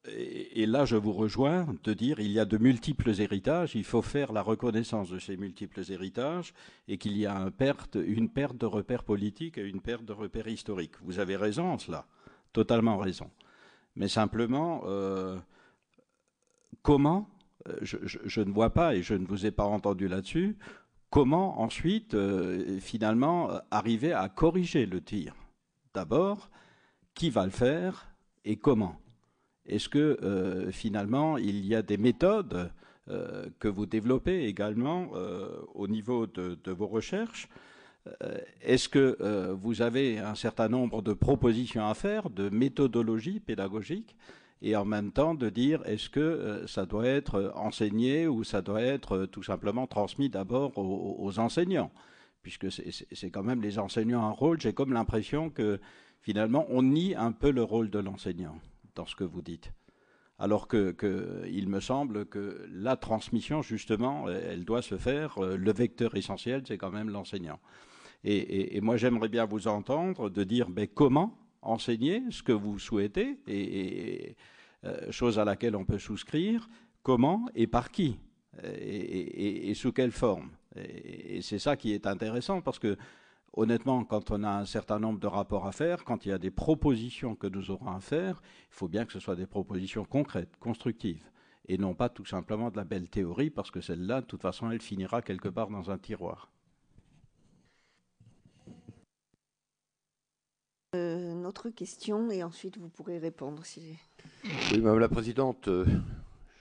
et là, je vous rejoins de dire il y a de multiples héritages, il faut faire la reconnaissance de ces multiples héritages et qu'il y a une perte de repères politiques et une perte de repères historiques. Vous avez raison en cela, totalement raison. Mais simplement, comment, je ne vois pas et je ne vous ai pas entendu là-dessus, comment ensuite, finalement, arriver à corriger le tir? D'abord, qui va le faire et comment? Est-ce que finalement il y a des méthodes que vous développez également au niveau de vos recherches? Est-ce que vous avez un certain nombre de propositions à faire, de méthodologie pédagogique, et en même temps de dire est-ce que ça doit être enseigné ou ça doit être tout simplement transmis d'abord aux enseignants? Puisque c'est quand même les enseignants un rôle, j'ai comme l'impression que finalement on nie un peu le rôle de l'enseignant dans ce que vous dites. Alors il me semble que la transmission, justement, elle doit se faire, le vecteur essentiel, c'est quand même l'enseignant. Et moi, j'aimerais bien vous entendre de dire comment enseigner ce que vous souhaitez, chose à laquelle on peut souscrire, comment et par qui, et sous quelle forme. Et c'est ça qui est intéressant, parce que honnêtement, quand on a un certain nombre de rapports à faire, quand il y a des propositions que nous aurons à faire, il faut bien que ce soit des propositions concrètes, constructives, et non pas tout simplement de la belle théorie, parce que celle-là, de toute façon, elle finira quelque part dans un tiroir. Notre question, et ensuite vous pourrez répondre. Oui, Madame la Présidente,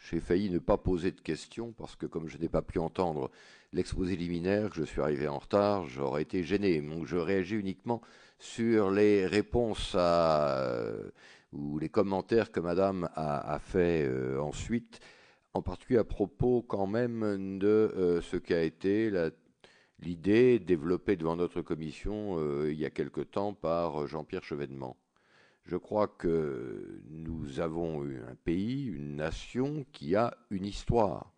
j'ai failli ne pas poser de questions, parce que comme je n'ai pas pu entendre l'exposé liminaire, que je suis arrivé en retard, j'aurais été gêné. Donc je réagis uniquement sur les réponses ou les commentaires que Madame a fait ensuite, en particulier à propos quand même de ce qu'a été l'idée développée devant notre commission il y a quelque temps par Jean-Pierre Chevènement. Je crois que nous avons un pays, une nation qui a une histoire,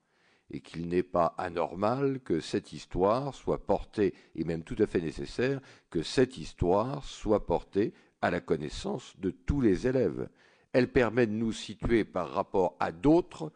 et qu'il n'est pas anormal que cette histoire soit portée, et même tout à fait nécessaire, que cette histoire soit portée à la connaissance de tous les élèves. Elle permet de nous situer par rapport à d'autres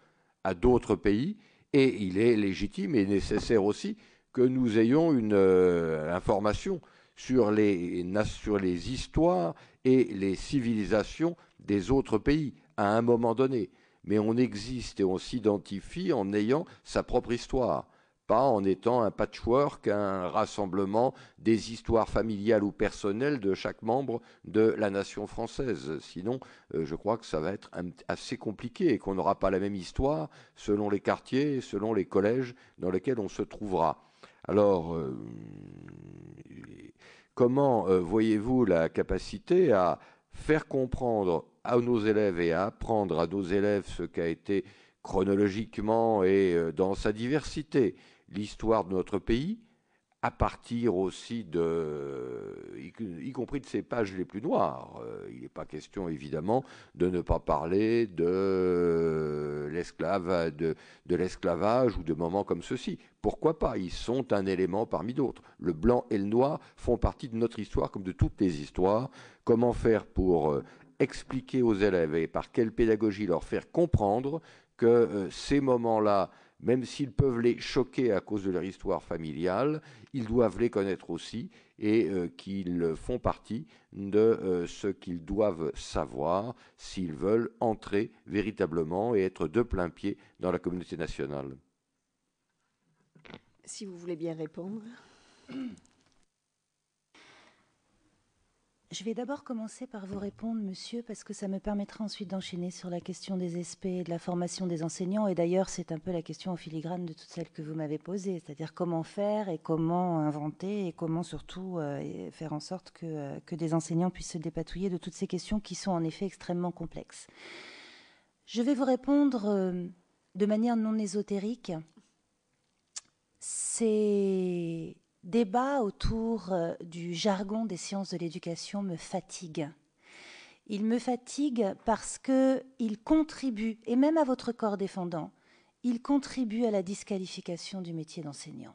pays, et il est légitime et nécessaire aussi que nous ayons une information sur les histoires et les civilisations des autres pays à un moment donné. Mais on existe et on s'identifie en ayant sa propre histoire, pas en étant un patchwork, un rassemblement des histoires familiales ou personnelles de chaque membre de la nation française. Sinon, je crois que ça va être assez compliqué et qu'on n'aura pas la même histoire selon les quartiers, selon les collèges dans lesquels on se trouvera. Alors, comment voyez-vous la capacité à faire comprendre à nos élèves et à apprendre à nos élèves ce qu'a été chronologiquement et dans sa diversité l'histoire de notre pays, à partir aussi y compris de ces pages les plus noires. Il n'est pas question évidemment de ne pas parler de l'esclavage ou de moments comme ceci. Pourquoi pas? Ils sont un élément parmi d'autres. Le blanc et le noir font partie de notre histoire comme de toutes les histoires. Comment faire pour expliquer aux élèves et par quelle pédagogie leur faire comprendre que ces moments-là même s'ils peuvent les choquer à cause de leur histoire familiale, ils doivent les connaître aussi et qu'ils font partie de ce qu'ils doivent savoir s'ils veulent entrer véritablement et être de plein pied dans la communauté nationale. Si vous voulez bien répondre. Je vais d'abord commencer par vous répondre, monsieur, parce que ça me permettra ensuite d'enchaîner sur la question des SP et de la formation des enseignants. Et d'ailleurs, c'est un peu la question en filigrane de toutes celles que vous m'avez posées, c'est-à-dire comment faire et comment inventer et comment surtout faire en sorte que des enseignants puissent se dépatouiller de toutes ces questions qui sont en effet extrêmement complexes. Je vais vous répondre de manière non ésotérique. Ces débats autour du jargon des sciences de l'éducation me fatiguent. Ils me fatiguent parce qu'ils contribuent, et même à votre corps défendant, ils contribuent à la disqualification du métier d'enseignant.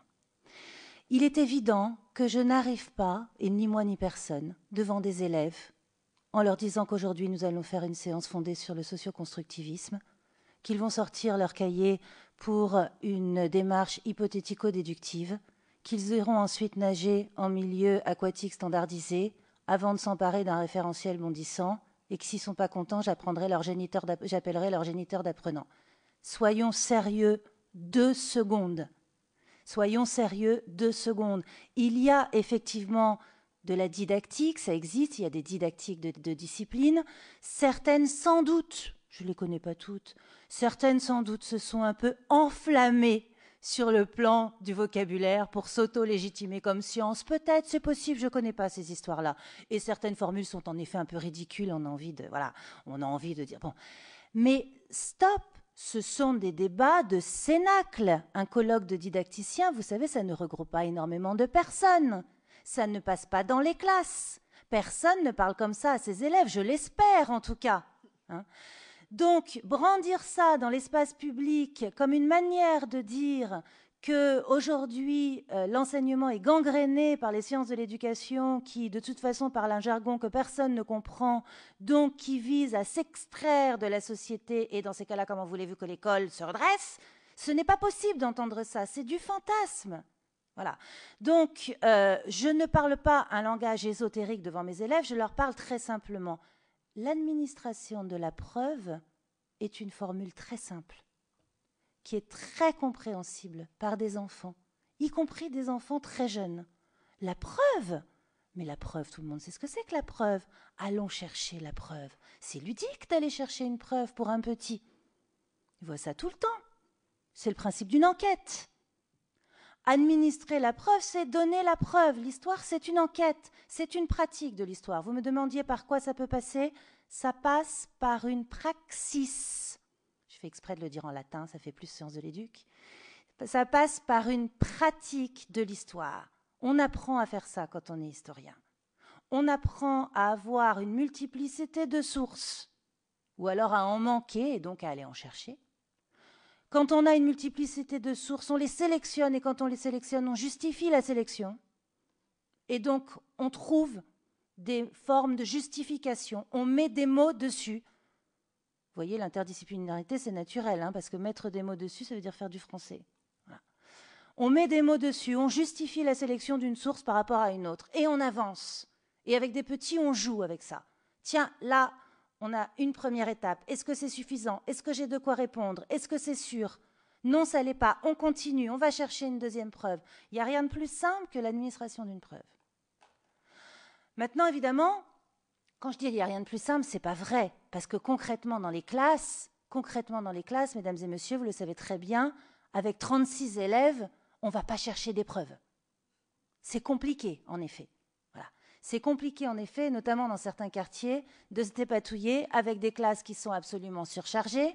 Il est évident que je n'arrive pas, et ni moi ni personne, devant des élèves, en leur disant qu'aujourd'hui nous allons faire une séance fondée sur le socioconstructivisme, qu'ils vont sortir leur cahier pour une démarche hypothético-déductive, qu'ils iront ensuite nager en milieu aquatique standardisé avant de s'emparer d'un référentiel bondissant et que s'ils ne sont pas contents, j'appellerai leur géniteur d'apprenant. Soyons sérieux 2 secondes. Soyons sérieux 2 secondes. Il y a effectivement de la didactique, ça existe, il y a des didactiques de discipline. Certaines, sans doute, je ne les connais pas toutes, certaines, sans doute, se sont un peu enflammées sur le plan du vocabulaire pour s'auto-légitimer comme science. Peut-être, c'est possible, je ne connais pas ces histoires-là. Et certaines formules sont en effet un peu ridicules, on a envie de dire, bon. Mais stop, ce sont des débats de cénacle. Un colloque de didacticiens, vous savez, ça ne regroupe pas énormément de personnes. Ça ne passe pas dans les classes. Personne ne parle comme ça à ses élèves, je l'espère en tout cas. Hein. Donc, brandir ça dans l'espace public comme une manière de dire qu'aujourd'hui, l'enseignement est gangréné par les sciences de l'éducation qui, de toute façon, parlent un jargon que personne ne comprend, donc qui vise à s'extraire de la société, et dans ces cas-là, comment voulez-vous que l'école se redresse? Ce n'est pas possible d'entendre ça, c'est du fantasme. Voilà. Donc, je ne parle pas un langage ésotérique devant mes élèves, je leur parle très simplement. L'administration de la preuve est une formule très simple, qui est très compréhensible par des enfants, y compris des enfants très jeunes. La preuve, mais la preuve, tout le monde sait ce que c'est que la preuve. Allons chercher la preuve. C'est ludique d'aller chercher une preuve pour un petit. Il voit ça tout le temps. C'est le principe d'une enquête. Administrer la preuve, c'est donner la preuve. L'histoire, c'est une enquête, c'est une pratique de l'histoire. Vous me demandiez par quoi ça peut passer? Ça passe par une praxis. Je fais exprès de le dire en latin, ça fait plus science de l'éduc. Ça passe par une pratique de l'histoire. On apprend à faire ça quand on est historien. On apprend à avoir une multiplicité de sources, ou alors à en manquer et donc à aller en chercher. Quand on a une multiplicité de sources, on les sélectionne, et quand on les sélectionne, on justifie la sélection. Et donc, on trouve des formes de justification. On met des mots dessus. Vous voyez, l'interdisciplinarité, c'est naturel, hein, parce que mettre des mots dessus, ça veut dire faire du français. Voilà. On met des mots dessus, on justifie la sélection d'une source par rapport à une autre, et on avance. Et avec des petits, on joue avec ça. Tiens, là, on a une première étape. Est-ce que c'est suffisant? Est-ce que j'ai de quoi répondre? Est-ce que c'est sûr? Non, ça ne l'est pas. On continue, on va chercher une deuxième preuve. Il n'y a rien de plus simple que l'administration d'une preuve. Maintenant, évidemment, quand je dis il n'y a rien de plus simple, ce n'est pas vrai. Parce que concrètement dans les classes, mesdames et messieurs, vous le savez très bien, avec 36 élèves, on ne va pas chercher des preuves. C'est compliqué, en effet. C'est compliqué, en effet, notamment dans certains quartiers, de se dépatouiller avec des classes qui sont absolument surchargées,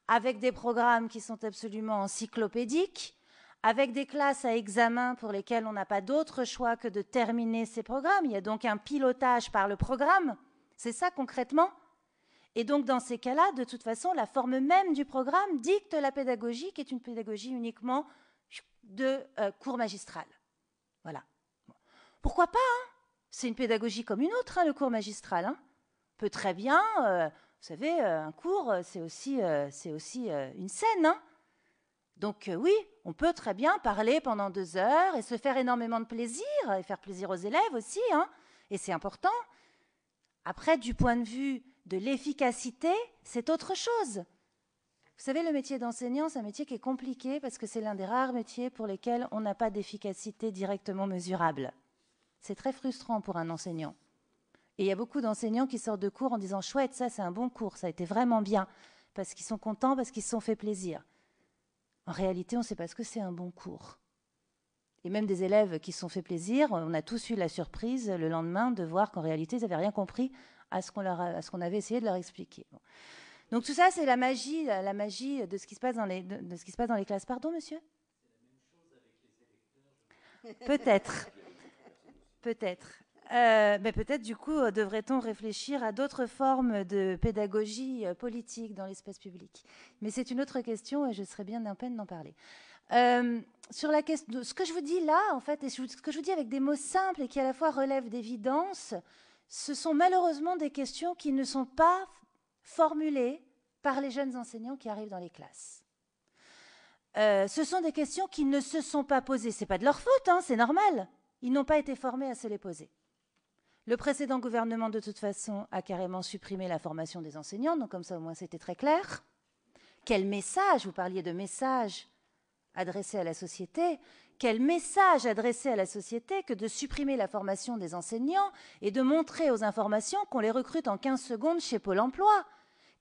avec des programmes qui sont absolument encyclopédiques, avec des classes à examen pour lesquelles on n'a pas d'autre choix que de terminer ces programmes. Il y a donc un pilotage par le programme. C'est ça, concrètement. Et donc, dans ces cas-là, de toute façon, la forme même du programme dicte la pédagogie, qui est une pédagogie uniquement de cours magistral. Voilà. Bon. Pourquoi pas, hein? C'est une pédagogie comme une autre, hein, le cours magistral. Hein. On peut très bien, vous savez, un cours, c'est aussi une scène. Hein. Donc oui, on peut très bien parler pendant 2 heures et se faire énormément de plaisir, et faire plaisir aux élèves aussi, hein, et c'est important. Après, du point de vue de l'efficacité, c'est autre chose. Vous savez, le métier d'enseignant, c'est un métier qui est compliqué parce que c'est l'un des rares métiers pour lesquels on n'a pas d'efficacité directement mesurable. C'est très frustrant pour un enseignant. Et il y a beaucoup d'enseignants qui sortent de cours en disant « Chouette, ça c'est un bon cours, ça a été vraiment bien », parce qu'ils sont contents, parce qu'ils se sont fait plaisir. En réalité, on ne sait pas ce que c'est un bon cours. Et même des élèves qui se sont fait plaisir, on a tous eu la surprise le lendemain de voir qu'en réalité, ils n'avaient rien compris à ce qu'on avait essayé de leur expliquer. Bon. Donc tout ça, c'est la magie de ce qui se passe dans les classes. Pardon, monsieur ? Peut-être. Peut-être. Mais peut-être, du coup, devrait-on réfléchir à d'autres formes de pédagogie politique dans l'espace public. Mais c'est une autre question et je serais bien en peine d'en parler. Sur la question, ce que je vous dis là, en fait, et ce que je vous dis avec des mots simples et qui à la fois relèvent d'évidence, ce sont malheureusement des questions qui ne sont pas formulées par les jeunes enseignants qui arrivent dans les classes. Ce sont des questions qui ne se sont pas posées. C'est pas de leur faute, hein, c'est normal. Ils n'ont pas été formés à se les poser. Le précédent gouvernement, de toute façon, a carrément supprimé la formation des enseignants, donc comme ça au moins c'était très clair. Quel message, vous parliez de message adressé à la société, quel message adressé à la société que de supprimer la formation des enseignants et de montrer aux informations qu'on les recrute en 15 secondes chez Pôle emploi.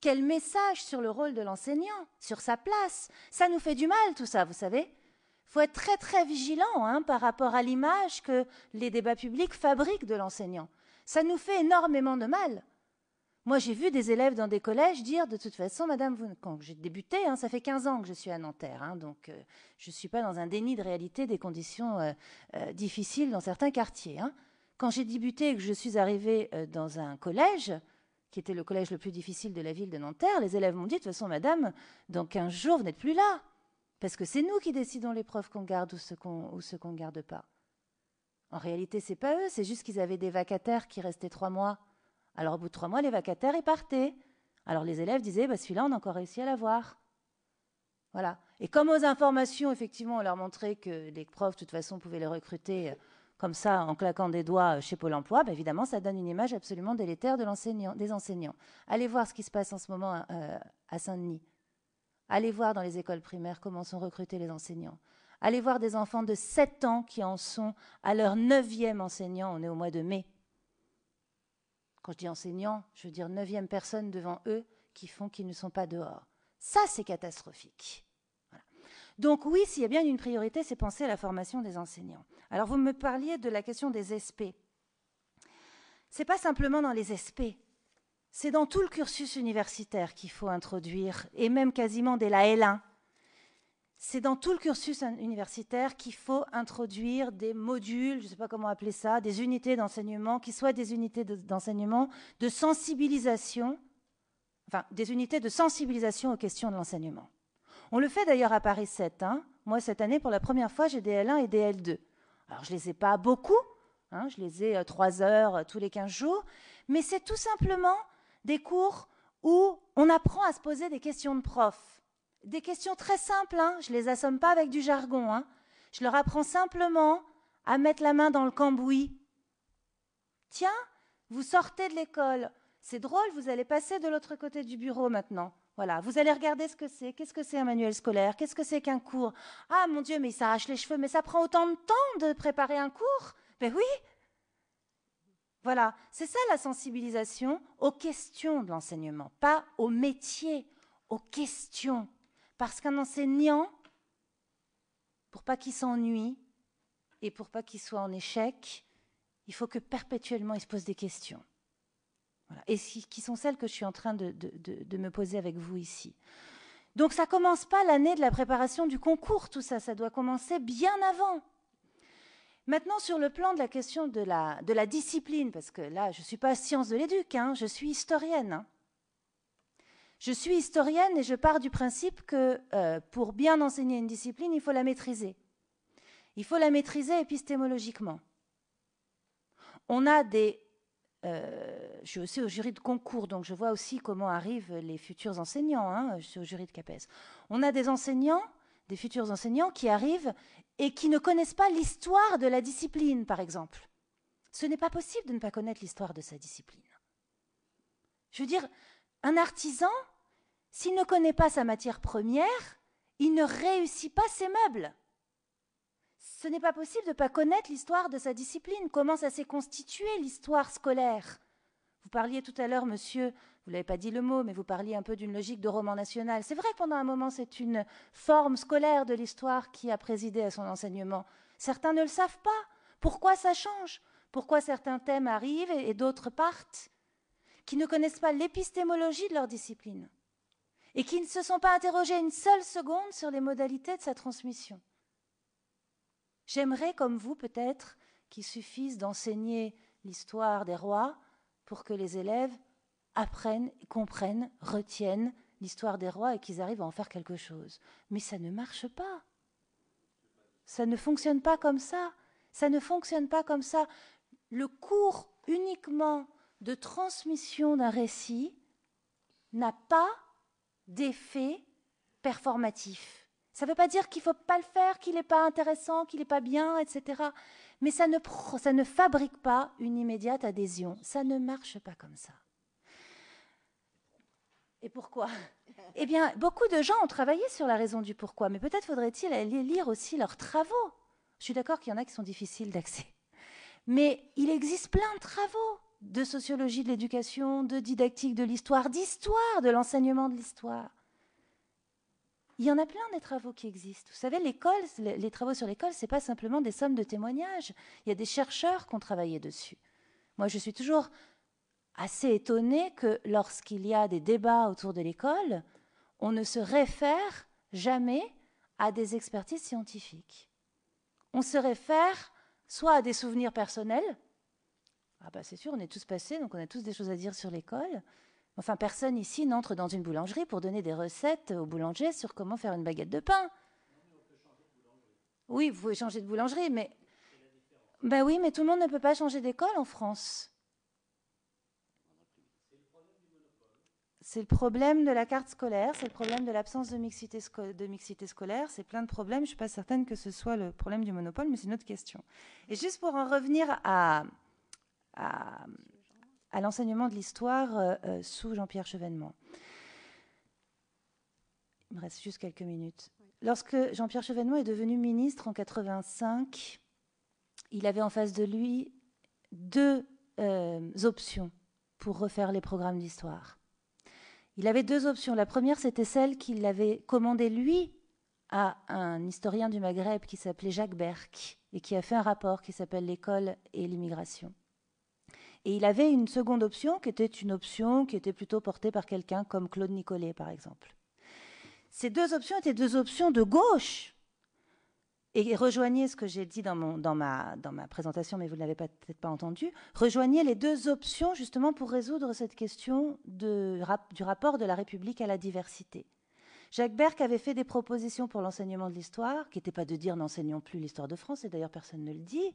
Quel message sur le rôle de l'enseignant, sur sa place. Ça nous fait du mal tout ça, vous savez. Il faut être très très vigilant par rapport à l'image que les débats publics fabriquent de l'enseignant. Ça nous fait énormément de mal. Moi, j'ai vu des élèves dans des collèges dire, de toute façon, madame, quand j'ai débuté, ça fait 15 ans que je suis à Nanterre, donc je ne suis pas dans un déni de réalité des conditions difficiles dans certains quartiers. Quand j'ai débuté et que je suis arrivée dans un collège, qui était le collège le plus difficile de la ville de Nanterre, les élèves m'ont dit, de toute façon, madame, dans 15 jours, vous n'êtes plus là. Parce que c'est nous qui décidons les profs qu'on garde ou ceux qu'on ne garde pas. En réalité, ce n'est pas eux, c'est juste qu'ils avaient des vacataires qui restaient 3 mois. Alors, au bout de 3 mois, les vacataires, ils partaient. Alors, les élèves disaient, celui-là, on a encore réussi à l'avoir. Voilà. Et comme aux informations, effectivement, on leur montrait que les profs, de toute façon, pouvaient les recruter comme ça, en claquant des doigts chez Pôle emploi, évidemment, ça donne une image absolument délétère des enseignants. Allez voir ce qui se passe en ce moment à Saint-Denis. Allez voir dans les écoles primaires comment sont recrutés les enseignants. Allez voir des enfants de 7 ans qui en sont à leur 9e enseignant. On est au mois de mai. Quand je dis enseignant, je veux dire 9e personne devant eux qui font qu'ils ne sont pas dehors. Ça, c'est catastrophique. Voilà. Donc oui, s'il y a bien une priorité, c'est penser à la formation des enseignants. Alors vous me parliez de la question des SP. Ce n'est pas simplement dans les SP. C'est dans tout le cursus universitaire qu'il faut introduire, et même quasiment dès la L1. C'est dans tout le cursus universitaire qu'il faut introduire des modules, je ne sais pas comment appeler ça, des unités d'enseignement, qui soient des unités d'enseignement de sensibilisation, des unités de sensibilisation aux questions de l'enseignement. On le fait d'ailleurs à Paris 7. Moi, cette année, pour la première fois, j'ai des L1 et des L2. Alors, je ne les ai pas beaucoup, je les ai 3 heures tous les 15 jours, mais c'est tout simplement des cours où on apprend à se poser des questions de prof. Des questions très simples, je ne les assomme pas avec du jargon. Je leur apprends simplement à mettre la main dans le cambouis. Tiens, vous sortez de l'école. C'est drôle, vous allez passer de l'autre côté du bureau maintenant. Voilà, vous allez regarder ce que c'est. Qu'est-ce que c'est un manuel scolaire? Qu'est-ce que c'est qu'un cours? Ah mon Dieu, mais il s'arrache les cheveux. Mais ça prend autant de temps de préparer un cours? Ben oui. Voilà, c'est ça la sensibilisation aux questions de l'enseignement, pas au métier, aux questions. Parce qu'un enseignant, pour pas qu'il s'ennuie et pour pas qu'il soit en échec, il faut que perpétuellement il se pose des questions. Voilà. Et qui sont celles que je suis en train de me poser avec vous ici. Donc ça ne commence pas l'année de la préparation du concours, tout ça, ça doit commencer bien avant. Maintenant, sur le plan de la question de la discipline, parce que là, je ne suis pas science de l'éduc, je suis historienne. Je suis historienne et je pars du principe que pour bien enseigner une discipline, il faut la maîtriser. Il faut la maîtriser épistémologiquement. On a je suis aussi au jury de concours, donc je vois aussi comment arrivent les futurs enseignants. Je suis au jury de CAPES. On a des enseignants, des futurs enseignants qui arrivent et qui ne connaissent pas l'histoire de la discipline, par exemple. Ce n'est pas possible de ne pas connaître l'histoire de sa discipline. Je veux dire, un artisan, s'il ne connaît pas sa matière première, il ne réussit pas ses meubles. Ce n'est pas possible de ne pas connaître l'histoire de sa discipline, comment ça s'est constitué, l'histoire scolaire. Vous parliez tout à l'heure, monsieur, vous n'avez pas dit le mot, mais vous parliez un peu d'une logique de roman national. C'est vrai que pendant un moment, c'est une forme scolaire de l'histoire qui a présidé à son enseignement. Certains ne le savent pas. Pourquoi ça change? Pourquoi certains thèmes arrivent et d'autres partent? Qui ne connaissent pas l'épistémologie de leur discipline et qui ne se sont pas interrogés une seule seconde sur les modalités de sa transmission. J'aimerais, comme vous peut-être, qu'il suffise d'enseigner l'histoire des rois pour que les élèves apprennent, comprennent, retiennent l'histoire des rois et qu'ils arrivent à en faire quelque chose. Mais ça ne marche pas. Ça ne fonctionne pas comme ça. Ça ne fonctionne pas comme ça. Le cours uniquement de transmission d'un récit n'a pas d'effet performatif. Ça ne veut pas dire qu'il ne faut pas le faire, qu'il n'est pas intéressant, qu'il n'est pas bien, etc. Mais ça ne fabrique pas une immédiate adhésion. Ça ne marche pas comme ça. Et pourquoi? Eh bien, beaucoup de gens ont travaillé sur la raison du pourquoi, mais peut-être faudrait-il aller lire aussi leurs travaux. Je suis d'accord qu'il y en a qui sont difficiles d'accès. Mais il existe plein de travaux de sociologie de l'éducation, de didactique de l'histoire, d'histoire, de l'enseignement de l'histoire. Il y en a plein des travaux qui existent. Vous savez, l'école, les travaux sur l'école, ce n'est pas simplement des sommes de témoignages. Il y a des chercheurs qui ont travaillé dessus. Moi, je suis toujours assez étonnée que lorsqu'il y a des débats autour de l'école, on ne se réfère jamais à des expertises scientifiques. On se réfère soit à des souvenirs personnels. Ah bah c'est sûr, on est tous passés, donc on a tous des choses à dire sur l'école. Enfin, personne ici n'entre dans une boulangerie pour donner des recettes aux boulangers sur comment faire une baguette de pain. Oui, vous pouvez changer de boulangerie, mais... Ben oui, mais tout le monde ne peut pas changer d'école en France. C'est le problème de la carte scolaire, c'est le problème de l'absence de mixité scolaire, c'est plein de problèmes. Je ne suis pas certaine que ce soit le problème du monopole, mais c'est une autre question. Et juste pour en revenir à l'enseignement de l'histoire sous Jean-Pierre Chevènement. Il me reste juste quelques minutes. Lorsque Jean-Pierre Chevènement est devenu ministre en 1985, il avait en face de lui deux options pour refaire les programmes d'histoire. Il avait deux options. La première, c'était celle qu'il avait commandée, lui, à un historien du Maghreb qui s'appelait Jacques Berck et qui a fait un rapport qui s'appelle « L'école et l'immigration ». Et il avait une seconde option qui était une option qui était plutôt portée par quelqu'un comme Claude Nicollet, par exemple. Ces deux options étaient deux options de gauche. Et rejoignez ce que j'ai dit dans ma présentation, mais vous ne l'avez peut-être pas entendu, rejoignez les deux options justement pour résoudre cette question du rapport de la République à la diversité. Jacques Berck avait fait des propositions pour l'enseignement de l'histoire, qui n'était pas de dire n'enseignons plus l'histoire de France, et d'ailleurs personne ne le dit.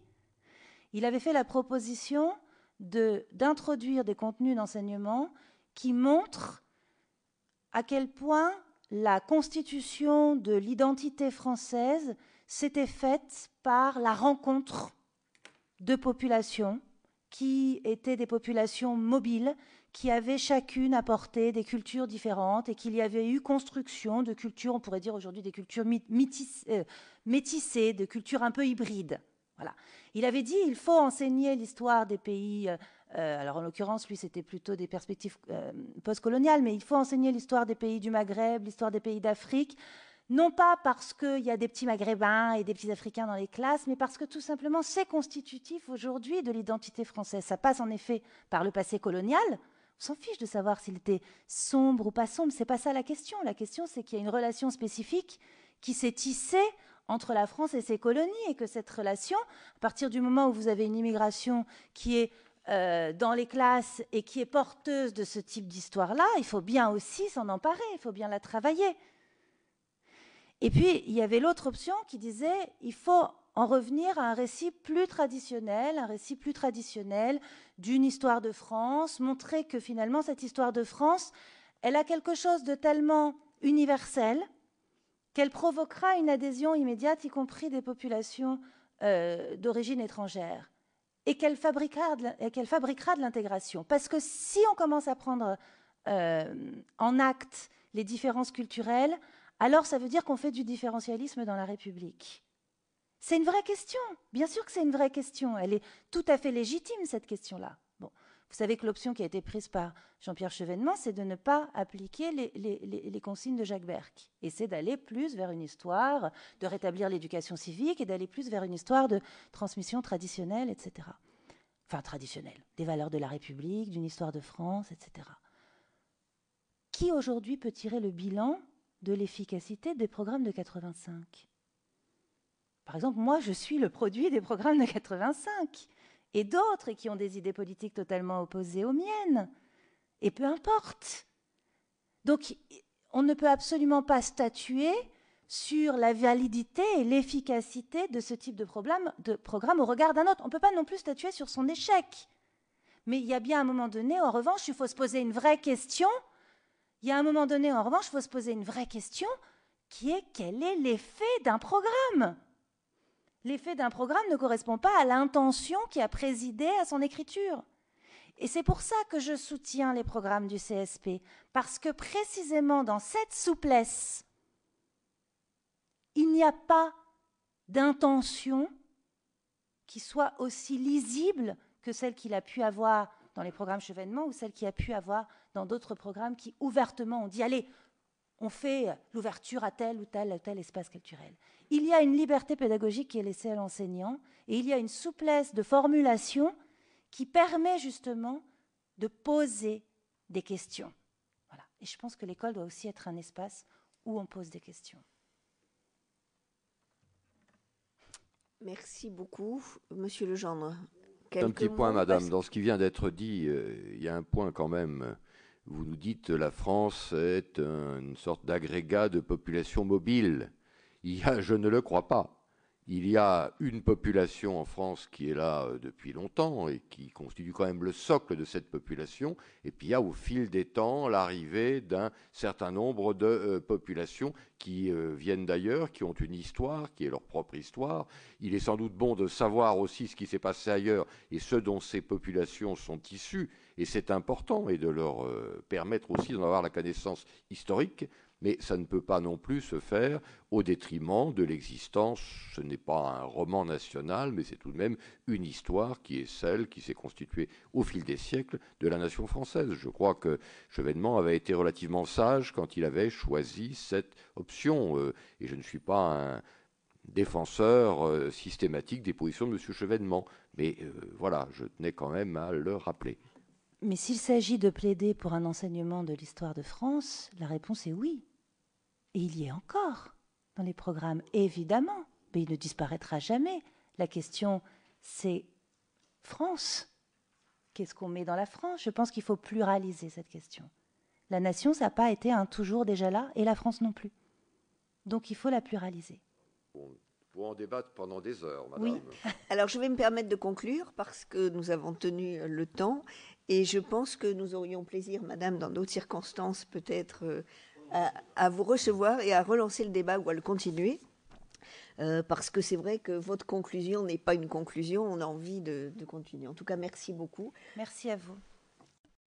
Il avait fait la proposition d'introduire des contenus d'enseignement qui montrent à quel point la constitution de l'identité française s'était faite par la rencontre de populations qui étaient des populations mobiles, qui avaient chacune apporté des cultures différentes et qu'il y avait eu construction de cultures, on pourrait dire aujourd'hui des cultures métissées, de cultures un peu hybrides. Voilà. Il avait dit il faut enseigner l'histoire des pays, alors en l'occurrence lui c'était plutôt des perspectives postcoloniales, mais il faut enseigner l'histoire des pays du Maghreb, l'histoire des pays d'Afrique, non pas parce qu'il y a des petits Maghrébins et des petits Africains dans les classes, mais parce que tout simplement c'est constitutif aujourd'hui de l'identité française. Ça passe en effet par le passé colonial. On s'en fiche de savoir s'il était sombre ou pas sombre, c'est pas ça la question. La question c'est qu'il y a une relation spécifique qui s'est tissée entre la France et ses colonies, et que cette relation, à partir du moment où vous avez une immigration qui est dans les classes et qui est porteuse de ce type d'histoire-là, il faut bien aussi s'en emparer, il faut bien la travailler. Et puis, il y avait l'autre option qui disait il faut en revenir à un récit plus traditionnel d'une histoire de France, montrer que finalement, cette histoire de France, elle a quelque chose de tellement universel qu'elle provoquera une adhésion immédiate, y compris des populations d'origine étrangère, et qu'elle fabriquera de l'intégration. Parce que si on commence à prendre en acte les différences culturelles, alors ça veut dire qu'on fait du différentialisme dans la République. C'est une vraie question. Bien sûr que c'est une vraie question. Elle est tout à fait légitime, cette question-là. Bon. Vous savez que l'option qui a été prise par Jean-Pierre Chevènement, c'est de ne pas appliquer les consignes de Jacques Berck. Et c'est d'aller plus vers une histoire, de rétablir l'éducation civique et d'aller plus vers une histoire de transmission traditionnelle, etc. Enfin, traditionnelle, des valeurs de la République, d'une histoire de France, etc. Qui aujourd'hui peut tirer le bilan de l'efficacité des programmes de 85 ? Par exemple, moi, je suis le produit des programmes de 85. Et d'autres qui ont des idées politiques totalement opposées aux miennes. Et peu importe. Donc, on ne peut absolument pas statuer sur la validité et l'efficacité de ce type de programme au regard d'un autre. On ne peut pas non plus statuer sur son échec. Mais il y a bien un moment donné, en revanche, il faut se poser une vraie question. Il y a un moment donné, en revanche, il faut se poser une vraie question qui est quel est l'effet d'un programme ? L'effet d'un programme ne correspond pas à l'intention qui a présidé à son écriture. Et c'est pour ça que je soutiens les programmes du CSP, parce que précisément dans cette souplesse, il n'y a pas d'intention qui soit aussi lisible que celle qu'il a pu avoir dans les programmes Chevènement ou celle qu'il a pu avoir dans d'autres programmes qui ouvertement ont dit « Allez, on fait l'ouverture à tel ou tel espace culturel ». Il y a une liberté pédagogique qui est laissée à l'enseignant et il y a une souplesse de formulation qui permet justement de poser des questions. Voilà. Et je pense que l'école doit aussi être un espace où on pose des questions. Merci beaucoup, Monsieur Legendre. Un petit point, madame. Dans ce qui vient d'être dit, il y a un point quand même. Vous nous dites que la France est une sorte d'agrégat de population mobile. Je ne le crois pas. Il y a une population en France qui est là depuis longtemps et qui constitue quand même le socle de cette population. Et puis il y a au fil des temps l'arrivée d'un certain nombre de populations qui viennent d'ailleurs, qui ont une histoire, qui est leur propre histoire. Il est sans doute bon de savoir aussi ce qui s'est passé ailleurs et ce dont ces populations sont issues. Et c'est important et de leur permettre aussi d'en avoir la connaissance historique. Mais ça ne peut pas non plus se faire au détriment de l'existence. Ce n'est pas un roman national, mais c'est tout de même une histoire qui est celle qui s'est constituée au fil des siècles de la nation française. Je crois que Chevènement avait été relativement sage quand il avait choisi cette option. Et je ne suis pas un défenseur systématique des positions de M. Chevènement. Mais voilà, je tenais quand même à le rappeler. Mais s'il s'agit de plaider pour un enseignement de l'histoire de France, la réponse est oui. Et il y est encore dans les programmes, évidemment, mais il ne disparaîtra jamais. La question, c'est France. Qu'est-ce qu'on met dans la France ? Je pense qu'il faut pluraliser cette question. La nation, ça n'a pas été toujours déjà là, et la France non plus. Donc il faut la pluraliser. On pourra en débattre pendant des heures, madame. Oui. Alors je vais me permettre de conclure parce que nous avons tenu le temps et je pense que nous aurions plaisir, madame, dans d'autres circonstances peut-être à vous recevoir et à relancer le débat ou à le continuer. Parce que c'est vrai que votre conclusion n'est pas une conclusion, on a envie de continuer. En tout cas, merci beaucoup. Merci à vous.